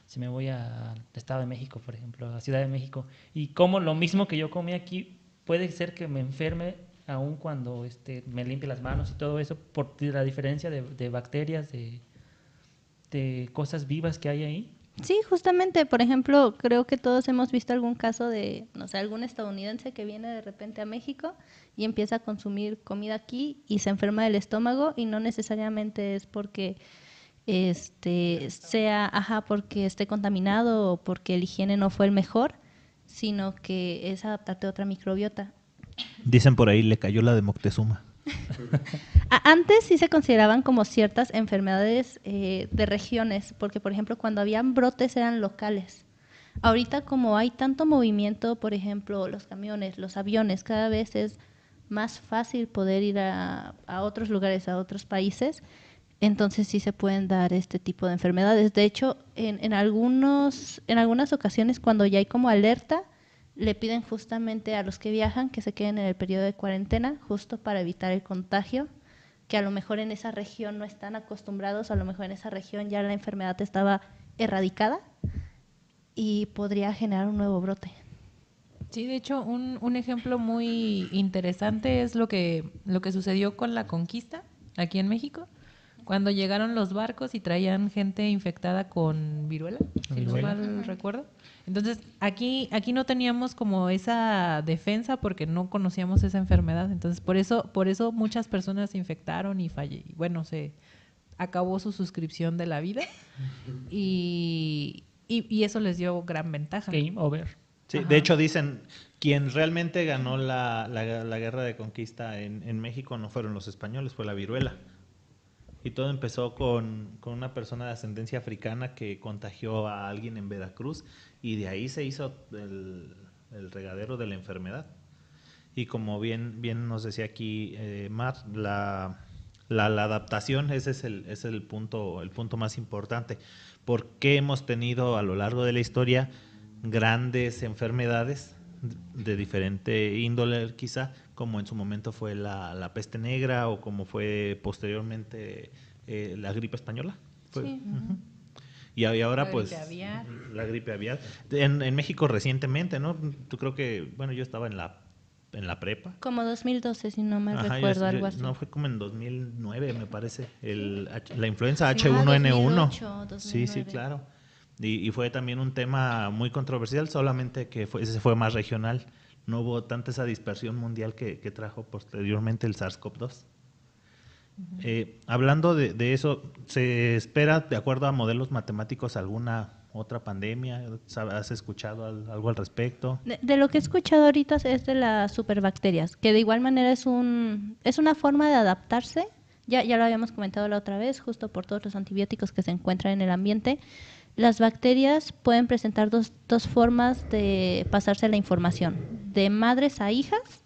si me voy al Estado de México, por ejemplo, a la Ciudad de México, y como lo mismo que yo comí aquí, puede ser que me enferme aun cuando me limpie las manos y todo eso, por la diferencia de bacterias, de cosas vivas que hay ahí. Sí, justamente, por ejemplo, creo que todos hemos visto algún caso de, no sé, algún estadounidense que viene de repente a México y empieza a consumir comida aquí y se enferma del estómago y no necesariamente es porque porque esté contaminado o porque el higiene no fue el mejor, sino que es adaptarte a otra microbiota. Dicen por ahí, le cayó la de Moctezuma. Antes sí se consideraban como ciertas enfermedades de regiones, porque por ejemplo cuando habían brotes eran locales. Ahorita como hay tanto movimiento, por ejemplo los camiones, los aviones, cada vez es más fácil poder ir a otros lugares, a otros países, entonces sí se pueden dar este tipo de enfermedades. De hecho, en algunas ocasiones cuando ya hay como alerta, le piden justamente a los que viajan que se queden en el periodo de cuarentena, justo para evitar el contagio, que a lo mejor en esa región no están acostumbrados, a lo mejor en esa región ya la enfermedad estaba erradicada y podría generar un nuevo brote. Sí, de hecho, un ejemplo muy interesante es lo que sucedió con la conquista aquí en México, cuando llegaron los barcos y traían gente infectada con viruela, si no mal recuerdo. Entonces, aquí no teníamos como esa defensa porque no conocíamos esa enfermedad. Entonces, por eso muchas personas se infectaron y se acabó su suscripción de la vida y eso les dio gran ventaja. Game over. Sí, de hecho dicen, quien realmente ganó la guerra de conquista en México no fueron los españoles, fue la viruela. Y todo empezó con una persona de ascendencia africana que contagió a alguien en Veracruz y de ahí se hizo el regadero de la enfermedad. Y como bien nos decía aquí Mar, la adaptación, ese es el punto más importante. Porque hemos tenido a lo largo de la historia grandes enfermedades de diferente índole quizá, como en su momento fue la peste negra o como fue posteriormente la gripe española. Sí. Y ahora La pues gripe aviar. la gripe aviar. En México recientemente, ¿no? Tú creo que, bueno, yo estaba en la prepa. Como 2012, si no mal Ajá, recuerdo, algo así. No, fue como en 2009, me parece. La influenza Sí. H1N1. 2008, Sí, 2009. claro. Y fue también un tema muy controversial, solamente que ese fue más regional. No hubo tanta esa dispersión mundial que trajo posteriormente el SARS-CoV-2. Hablando de eso, ¿se espera, de acuerdo a modelos matemáticos, alguna otra pandemia? ¿Has escuchado algo al respecto? De lo que he escuchado ahorita es de las superbacterias, que de igual manera es una forma de adaptarse. Ya lo habíamos comentado la otra vez, justo por todos los antibióticos que se encuentran en el ambiente. Las bacterias pueden presentar dos formas de pasarse la información, de madres a hijas,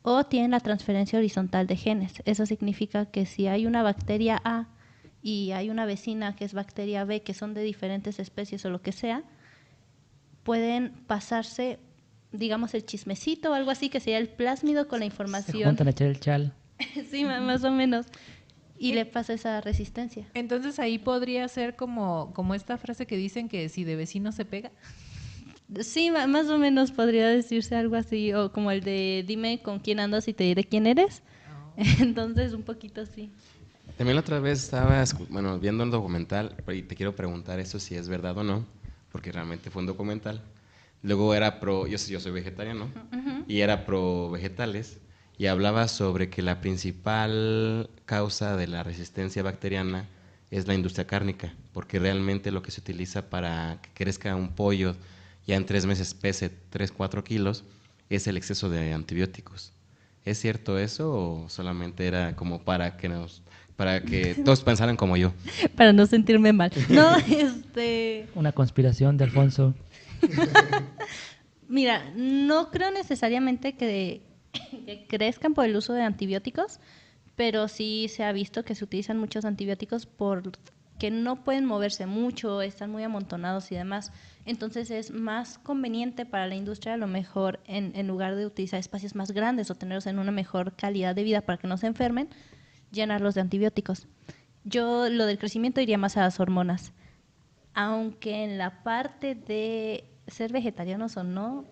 o tienen la transferencia horizontal de genes. Eso significa que si hay una bacteria A y hay una vecina que es bacteria B, que son de diferentes especies o lo que sea, pueden pasarse, digamos, el chismecito o algo así, que sería el plásmido con la Se información. juntan a echar el chal. Sí, más o menos. Y le pasa esa resistencia. Entonces ahí podría ser como esta frase que dicen que si de vecino se pega. Sí, más o menos podría decirse algo así, o como el de dime con quién andas y te diré quién eres. Entonces, un poquito así. También la otra vez estaba viendo un documental y te quiero preguntar eso si es verdad o no, porque realmente fue un documental. Luego era yo soy vegetariano, y era pro vegetales, y hablaba sobre que la principal causa de la resistencia bacteriana es la industria cárnica, porque realmente lo que se utiliza para que crezca un pollo ya en 3 meses pese 3-4 kilos es el exceso de antibióticos. ¿Es cierto eso o solamente era como para que todos pensaran como yo? Para no sentirme mal. No, Una conspiración de Alfonso. Mira, no creo necesariamente que crezcan por el uso de antibióticos, pero sí se ha visto que se utilizan muchos antibióticos porque no pueden moverse mucho, están muy amontonados y demás. Entonces es más conveniente para la industria, a lo mejor, en lugar de utilizar espacios más grandes o tenerlos en una mejor calidad de vida para que no se enfermen, llenarlos de antibióticos. Yo lo del crecimiento iría más a las hormonas, aunque en la parte de ser vegetarianos o no,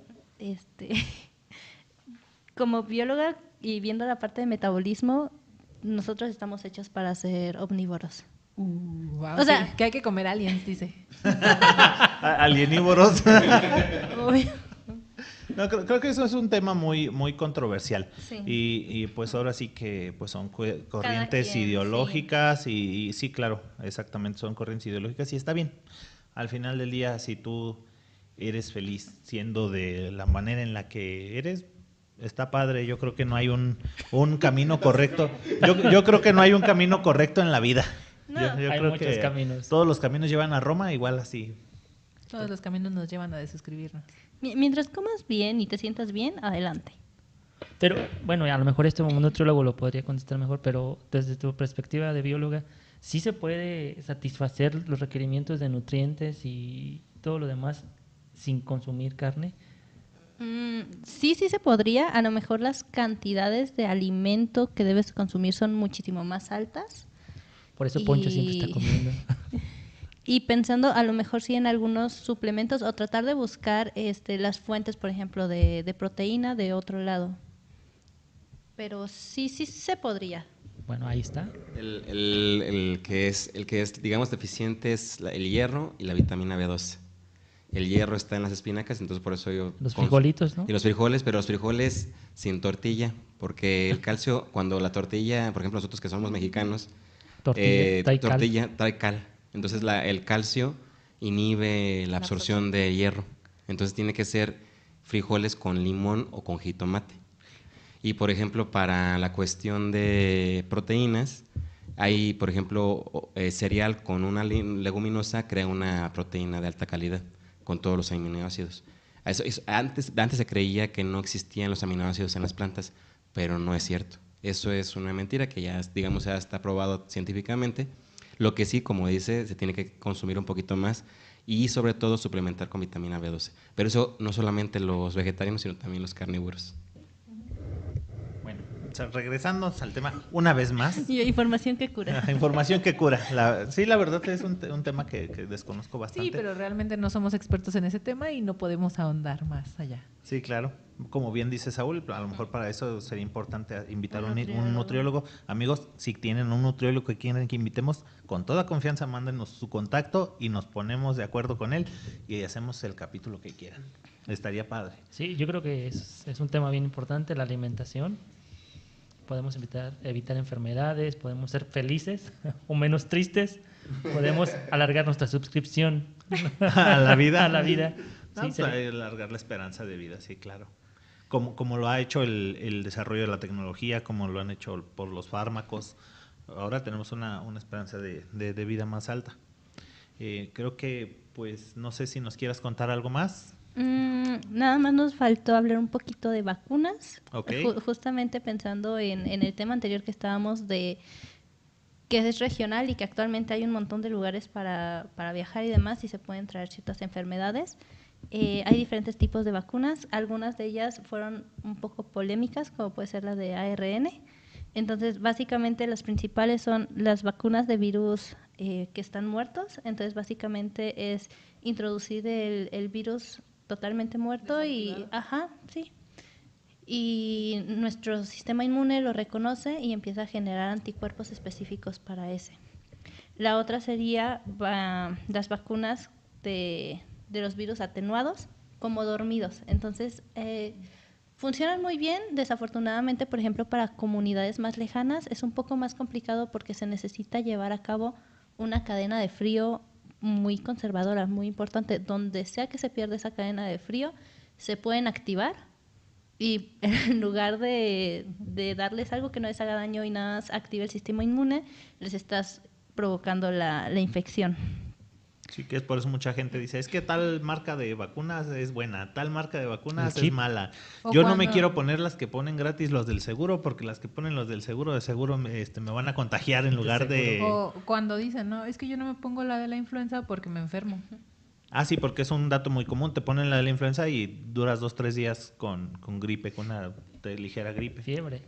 como bióloga y viendo la parte de metabolismo, nosotros estamos hechos para ser omnívoros. Wow, O sea, que hay que comer aliens, dice. Alienívoros. Obvio. No, creo que eso es un tema muy controversial. Sí. Y pues ahora sí que pues son corrientes quien, ideológicas y sí, claro, exactamente, son corrientes ideológicas y está bien. Al final del día, si tú eres feliz siendo de la manera en la que eres, está padre. Yo creo que no hay un camino correcto. Yo creo que no hay un camino correcto en la vida. No. Yo Hay creo muchos que caminos. todos los caminos llevan a Roma, igual así. Todos los caminos nos llevan a desuscribirnos. Mientras comas bien y te sientas bien, adelante. Pero, bueno, a lo mejor esto un nutriólogo lo podría contestar mejor, pero desde tu perspectiva de bióloga, ¿sí se puede satisfacer los requerimientos de nutrientes y todo lo demás sin consumir carne? Sí se podría. A lo mejor las cantidades de alimento que debes consumir son muchísimo más altas. Por eso Poncho siempre está comiendo. Y pensando a lo mejor sí en algunos suplementos o tratar de buscar las fuentes, por ejemplo, de proteína de otro lado. Pero sí se podría. Bueno, ahí está. El que es, digamos, deficiente es el hierro y la vitamina B12. El hierro está en las espinacas, entonces por eso yo... Los frijolitos, ¿no? Y los frijoles, pero los frijoles sin tortilla, porque el calcio, cuando la tortilla, por ejemplo, nosotros que somos mexicanos, Tortilla trae cal. Entonces el calcio inhibe la absorción de hierro. Entonces tiene que ser frijoles con limón o con jitomate. Y por ejemplo, para la cuestión de proteínas, Hay, por ejemplo, cereal con una leguminosa crea una proteína de alta calidad con todos los aminoácidos. Antes se creía que no existían los aminoácidos en las plantas, pero no es cierto. Eso es una mentira que ya, digamos, ya está probado científicamente. Lo que sí, como dice, se tiene que consumir un poquito más y sobre todo suplementar con vitamina B12. Pero eso no solamente los vegetarianos, sino también los carnívoros. Bueno, o sea, regresando al tema una vez más. Y información que cura. Información que cura. Sí, la verdad es un tema que desconozco bastante. Sí, pero realmente no somos expertos en ese tema y no podemos ahondar más allá. Sí, claro. Como bien dice Saúl, a lo mejor para eso sería importante invitar a un nutriólogo. Amigos, si tienen un nutriólogo que quieren que invitemos, con toda confianza mándenos su contacto y nos ponemos de acuerdo con él y hacemos el capítulo que quieran. Estaría padre. Sí, yo creo que es un tema bien importante, la alimentación. Podemos evitar enfermedades, podemos ser felices o menos tristes, podemos alargar nuestra suscripción a la vida. A la vida. Vamos a alargar la esperanza de vida, sí, claro. Como lo ha hecho el desarrollo de la tecnología, como lo han hecho por los fármacos, ahora tenemos una esperanza de vida más alta. Creo que, pues, no sé si nos quieras contar algo más. Nada más nos faltó hablar un poquito de vacunas. Okay. Justamente pensando en el tema anterior que estábamos de que es regional y que actualmente hay un montón de lugares para viajar y demás y se pueden traer ciertas enfermedades. Hay diferentes tipos de vacunas, algunas de ellas fueron un poco polémicas, como puede ser la de ARN. Entonces, básicamente las principales son las vacunas de virus que están muertos. Entonces, básicamente es introducir el virus totalmente muerto y y nuestro sistema inmune lo reconoce y empieza a generar anticuerpos específicos para ese. La otra sería las vacunas de los virus atenuados como dormidos. Entonces, funcionan muy bien. Desafortunadamente, por ejemplo, para comunidades más lejanas es un poco más complicado porque se necesita llevar a cabo una cadena de frío muy conservadora, muy importante. Donde sea que se pierda esa cadena de frío, se pueden activar y en lugar de darles algo que no les haga daño y nada más active el sistema inmune, les estás provocando la infección. Sí, que es por eso mucha gente dice, es que tal marca de vacunas es buena, tal marca de vacunas es mala. Yo no me quiero poner las que ponen gratis los del seguro, porque las que ponen los del seguro de seguro me van a contagiar en lugar de... O cuando dicen, no, es que yo no me pongo la de la influenza porque me enfermo. Ah, sí, porque es un dato muy común, te ponen la de la influenza y duras 2-3 días con gripe, con una ligera gripe. Fiebre.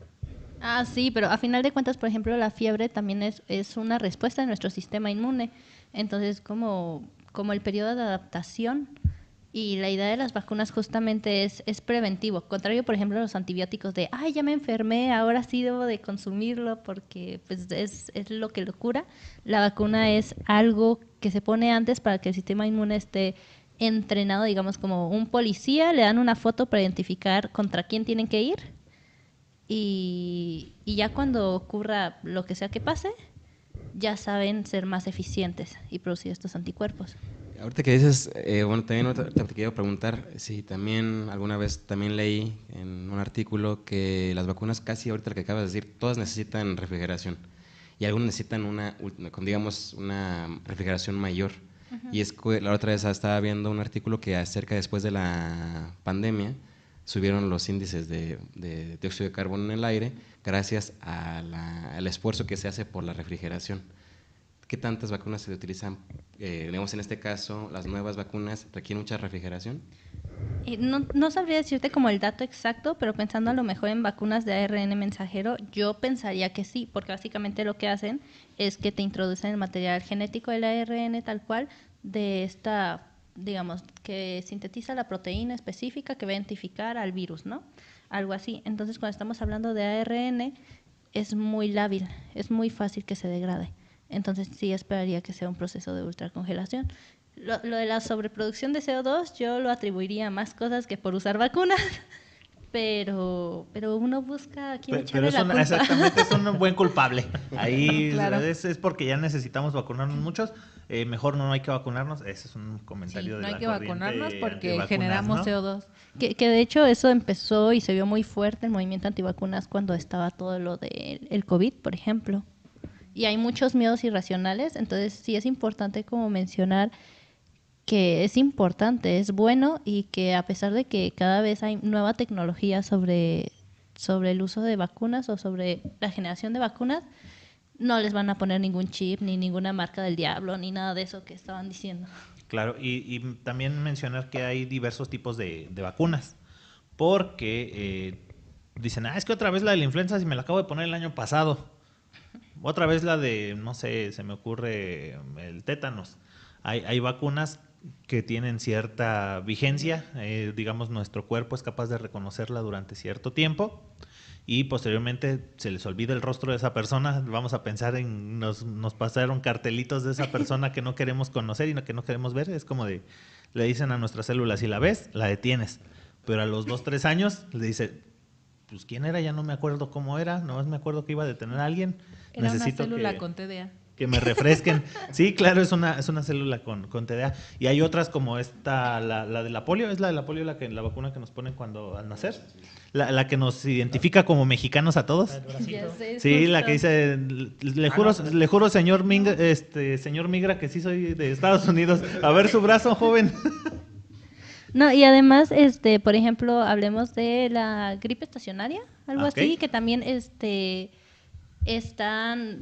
Ah, sí, pero a final de cuentas, por ejemplo, la fiebre también es una respuesta de nuestro sistema inmune. Entonces, como el periodo de adaptación y la idea de las vacunas justamente es preventivo. Contrario, por ejemplo, a los antibióticos de, ay, ya me enfermé, ahora sí debo de consumirlo porque pues es lo que lo cura. La vacuna es algo que se pone antes para que el sistema inmune esté entrenado, digamos, como un policía, le dan una foto para identificar contra quién tienen que ir y ya cuando ocurra lo que sea que pase, ya saben ser más eficientes y producir estos anticuerpos. Ahorita que dices, también te quiero preguntar si también alguna vez también leí en un artículo que las vacunas casi ahorita lo que acabas de decir, todas necesitan refrigeración y algunas necesitan una refrigeración mayor. Uh-huh. Y es que la otra vez estaba viendo un artículo que acerca después de la pandemia subieron los índices de dióxido de carbono en el aire gracias al esfuerzo que se hace por la refrigeración. ¿Qué tantas vacunas se utilizan? Digamos, en este caso, las nuevas vacunas requieren mucha refrigeración. No sabría decirte como el dato exacto, pero pensando a lo mejor en vacunas de ARN mensajero, yo pensaría que sí, porque básicamente lo que hacen es que te introducen el material genético del ARN tal cual de esta, digamos, que sintetiza la proteína específica que va a identificar al virus, ¿no? Algo así. Entonces, cuando estamos hablando de ARN, es muy lábil, es muy fácil que se degrade. Entonces sí esperaría que sea un proceso de ultracongelación. Lo de la sobreproducción de CO2 yo lo atribuiría a más cosas que por usar vacunas, pero uno busca a quién echarle la culpa. Exactamente, es un buen culpable. Ahí claro. es porque ya necesitamos vacunarnos muchos. Mejor no hay que vacunarnos. Ese es un comentario de la corriente. No hay que vacunarnos porque generamos, ¿no? CO2. Que de hecho eso empezó y se vio muy fuerte el movimiento antivacunas cuando estaba todo lo del COVID, por ejemplo. y hay muchos miedos irracionales, entonces sí es importante como mencionar que es importante, es bueno y que a pesar de que cada vez hay nueva tecnología sobre el uso de vacunas o sobre la generación de vacunas, no les van a poner ningún chip ni ninguna marca del diablo ni nada de eso que estaban diciendo. Claro, y también mencionar que hay diversos tipos de vacunas, porque dicen, es que otra vez la de la influenza si me la acabo de poner el año pasado, otra vez la de, no sé, se me ocurre el tétanos. Hay vacunas que tienen cierta vigencia, digamos nuestro cuerpo es capaz de reconocerla durante cierto tiempo y posteriormente se les olvida el rostro de esa persona, vamos a pensar en, nos pasaron cartelitos de esa persona que no queremos conocer y que no queremos ver, es como de, le dicen a nuestras células, si la ves, la detienes, pero a los 2-3 años le dice, pues quién era, ya no me acuerdo cómo era, nomás me acuerdo que iba a detener a alguien, Era necesito una célula con TDA. Que me refresquen. Sí, claro, es una célula con TDA. Y hay otras como esta, la de la polio, es la de la polio la vacuna que nos ponen cuando al nacer. La que nos identifica como mexicanos a todos. Ya sé, Sí, justo. la que dice, le juro señor Migra, que sí soy de Estados Unidos. A ver su brazo, joven. No, y además, por ejemplo, hablemos de la gripe estacionaria, algo Ok. así, que también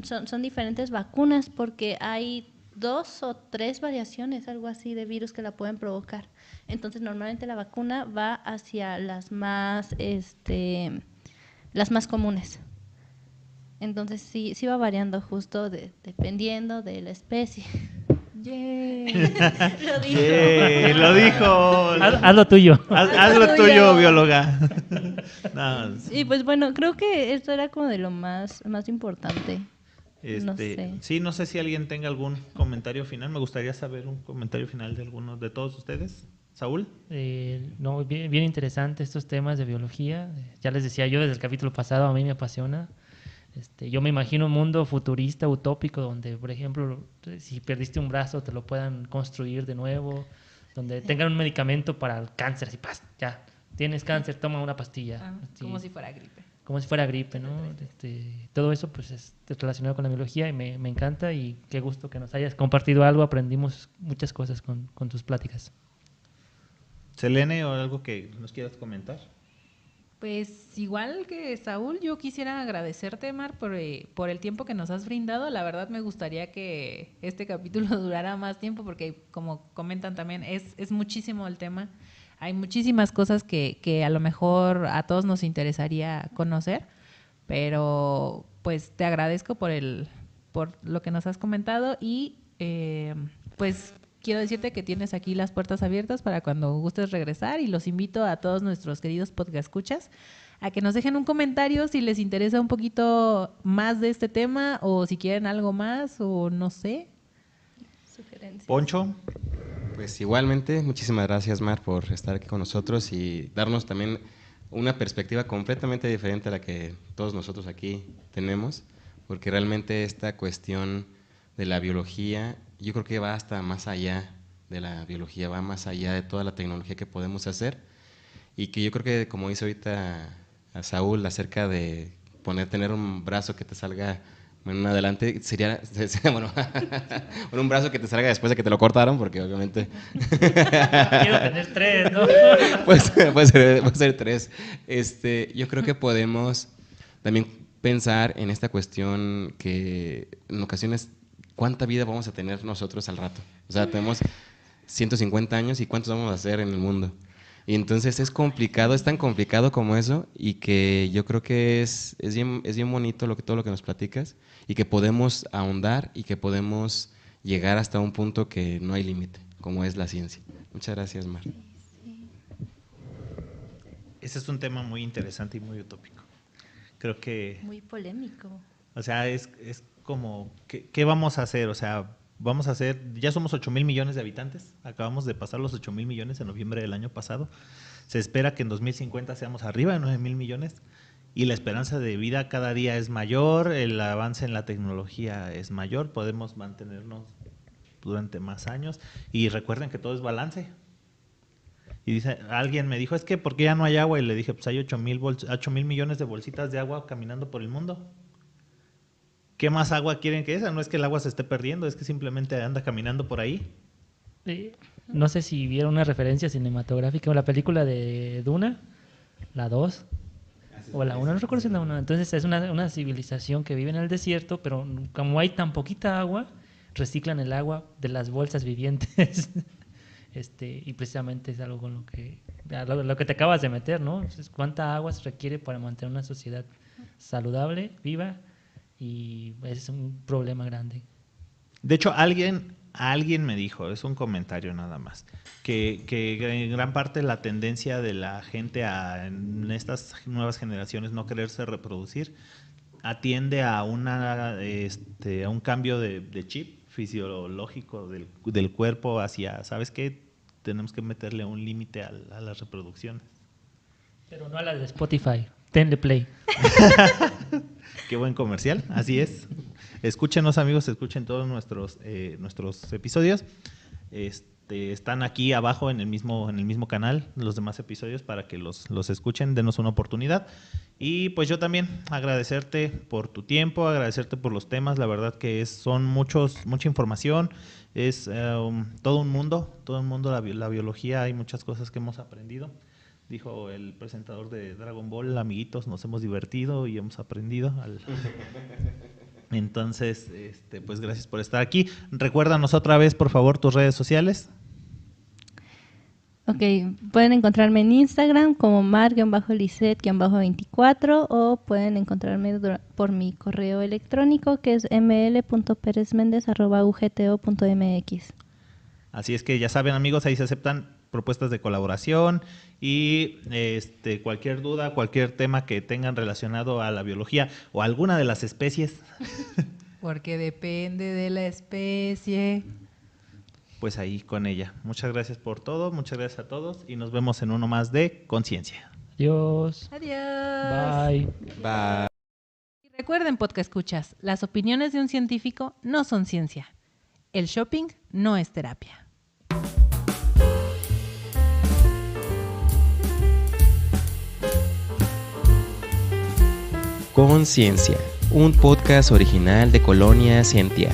son diferentes vacunas porque hay 2 o 3 variaciones, algo así, de virus que la pueden provocar. Entonces, normalmente la vacuna va hacia las más comunes. Entonces, sí va variando justo dependiendo de la especie. Lo dijo. Lo dijo. Haz lo tuyo. Haz lo tuyo, bióloga. No, Y pues bueno, creo que esto era como de lo más importante. No sé. Sí, no sé si alguien tenga algún comentario final. Me gustaría saber un comentario final de alguno de todos ustedes. Saúl. No, bien interesante estos temas de biología. Ya les decía yo desde el capítulo pasado, a mí me apasiona. Yo me imagino un mundo futurista, utópico, donde, por ejemplo, si perdiste un brazo, te lo puedan construir de nuevo, donde tengan un medicamento para el cáncer, así, ¡paz! Ya, tienes cáncer, toma una pastilla. Como si fuera gripe. Como si fuera gripe, ¿no? Todo eso pues es relacionado con la biología y me encanta y qué gusto que nos hayas compartido algo, aprendimos muchas cosas con tus pláticas. Selene, ¿o algo que nos quieras comentar? Pues igual que Saúl, yo quisiera agradecerte, Mar, por el tiempo que nos has brindado. La verdad me gustaría que este capítulo durara más tiempo porque, como comentan también, es muchísimo el tema. Hay muchísimas cosas que a lo mejor a todos nos interesaría conocer, pero pues te agradezco por lo que nos has comentado y pues quiero decirte que tienes aquí las puertas abiertas para cuando gustes regresar y los invito a todos nuestros queridos podcascuchas a que nos dejen un comentario si les interesa un poquito más de este tema o si quieren algo más o no sé. Sugerencias. Poncho. Pues igualmente, muchísimas gracias, Mar, por estar aquí con nosotros y darnos también una perspectiva completamente diferente a la que todos nosotros aquí tenemos, porque realmente esta cuestión de la biología, yo creo que va hasta más allá de la biología, va más allá de toda la tecnología que podemos hacer y que yo creo que, como dice ahorita a Saúl, acerca de tener un brazo que te salga en adelante, sería bueno, un brazo que te salga después de que te lo cortaron, porque obviamente Quiero tener 3, ¿no? puede ser 3. Yo creo que podemos también pensar en esta cuestión que en ocasiones, ¿cuánta vida vamos a tener nosotros al rato? O sea, tenemos 150 años y ¿cuántos vamos a hacer en el mundo? Y entonces es complicado, es tan complicado como eso y que yo creo que es bien bonito todo lo que nos platicas y que podemos ahondar y que podemos llegar hasta un punto que no hay límite, como es la ciencia. Muchas gracias, Mar. Ese es un tema muy interesante y muy utópico. Creo que... Muy polémico. O sea, es como, ¿qué vamos a hacer? O sea, vamos a hacer, ya somos 8,000 millones de habitantes, acabamos de pasar los 8,000 millones en noviembre del año pasado. Se espera que en 2050 seamos arriba de 9,000 millones y la esperanza de vida cada día es mayor, el avance en la tecnología es mayor, podemos mantenernos durante más años y recuerden que todo es balance. Y alguien me dijo, es que ¿por qué ya no hay agua? Y le dije, pues hay 8,000 millones de bolsitas de agua caminando por el mundo. ¿Qué más agua quieren que esa? No es que el agua se esté perdiendo, es que simplemente anda caminando por ahí. No sé si vieron una referencia cinematográfica o la película de Duna, la 2 o la 1, no recuerdo si es la 1. Entonces es una civilización que vive en el desierto, pero como hay tan poquita agua, reciclan el agua de las bolsas vivientes. Y precisamente es algo con lo que te acabas de meter, ¿no? Entonces, ¿cuánta agua se requiere para mantener una sociedad saludable, viva? Y ese es un problema grande. De hecho, alguien me dijo, es un comentario nada más, que en gran parte la tendencia de la gente en estas nuevas generaciones no quererse reproducir atiende a un cambio de chip fisiológico del cuerpo hacia, ¿sabes qué? Tenemos que meterle un límite a las reproducciones. Pero no a la de Spotify. Tenle play. Qué buen comercial, así es. Escúchenos, amigos, escuchen todos nuestros episodios. Están aquí abajo en el mismo canal los demás episodios para que los escuchen, denos una oportunidad. Y pues yo también agradecerte por tu tiempo, agradecerte por los temas, la verdad que son mucha información, es todo un mundo la biología, hay muchas cosas que hemos aprendido. Dijo el presentador de Dragon Ball, amiguitos, nos hemos divertido y hemos aprendido. Entonces, pues gracias por estar aquí. Recuérdanos otra vez, por favor, tus redes sociales. Ok, pueden encontrarme en Instagram como mar-lisset-24 o pueden encontrarme por mi correo electrónico que es ml.perezmendez@ugto.mx. Así es que ya saben, amigos, ahí se aceptan propuestas de colaboración y cualquier duda, cualquier tema que tengan relacionado a la biología o alguna de las especies. Porque depende de la especie. Pues ahí con ella. Muchas gracias por todo, muchas gracias a todos y nos vemos en uno más de Conciencia. Adiós. Adiós. Bye. Bye. Y recuerden, podcast escuchas, las opiniones de un científico no son ciencia. El shopping no es terapia. Conciencia, un podcast original de Colonia Scientia.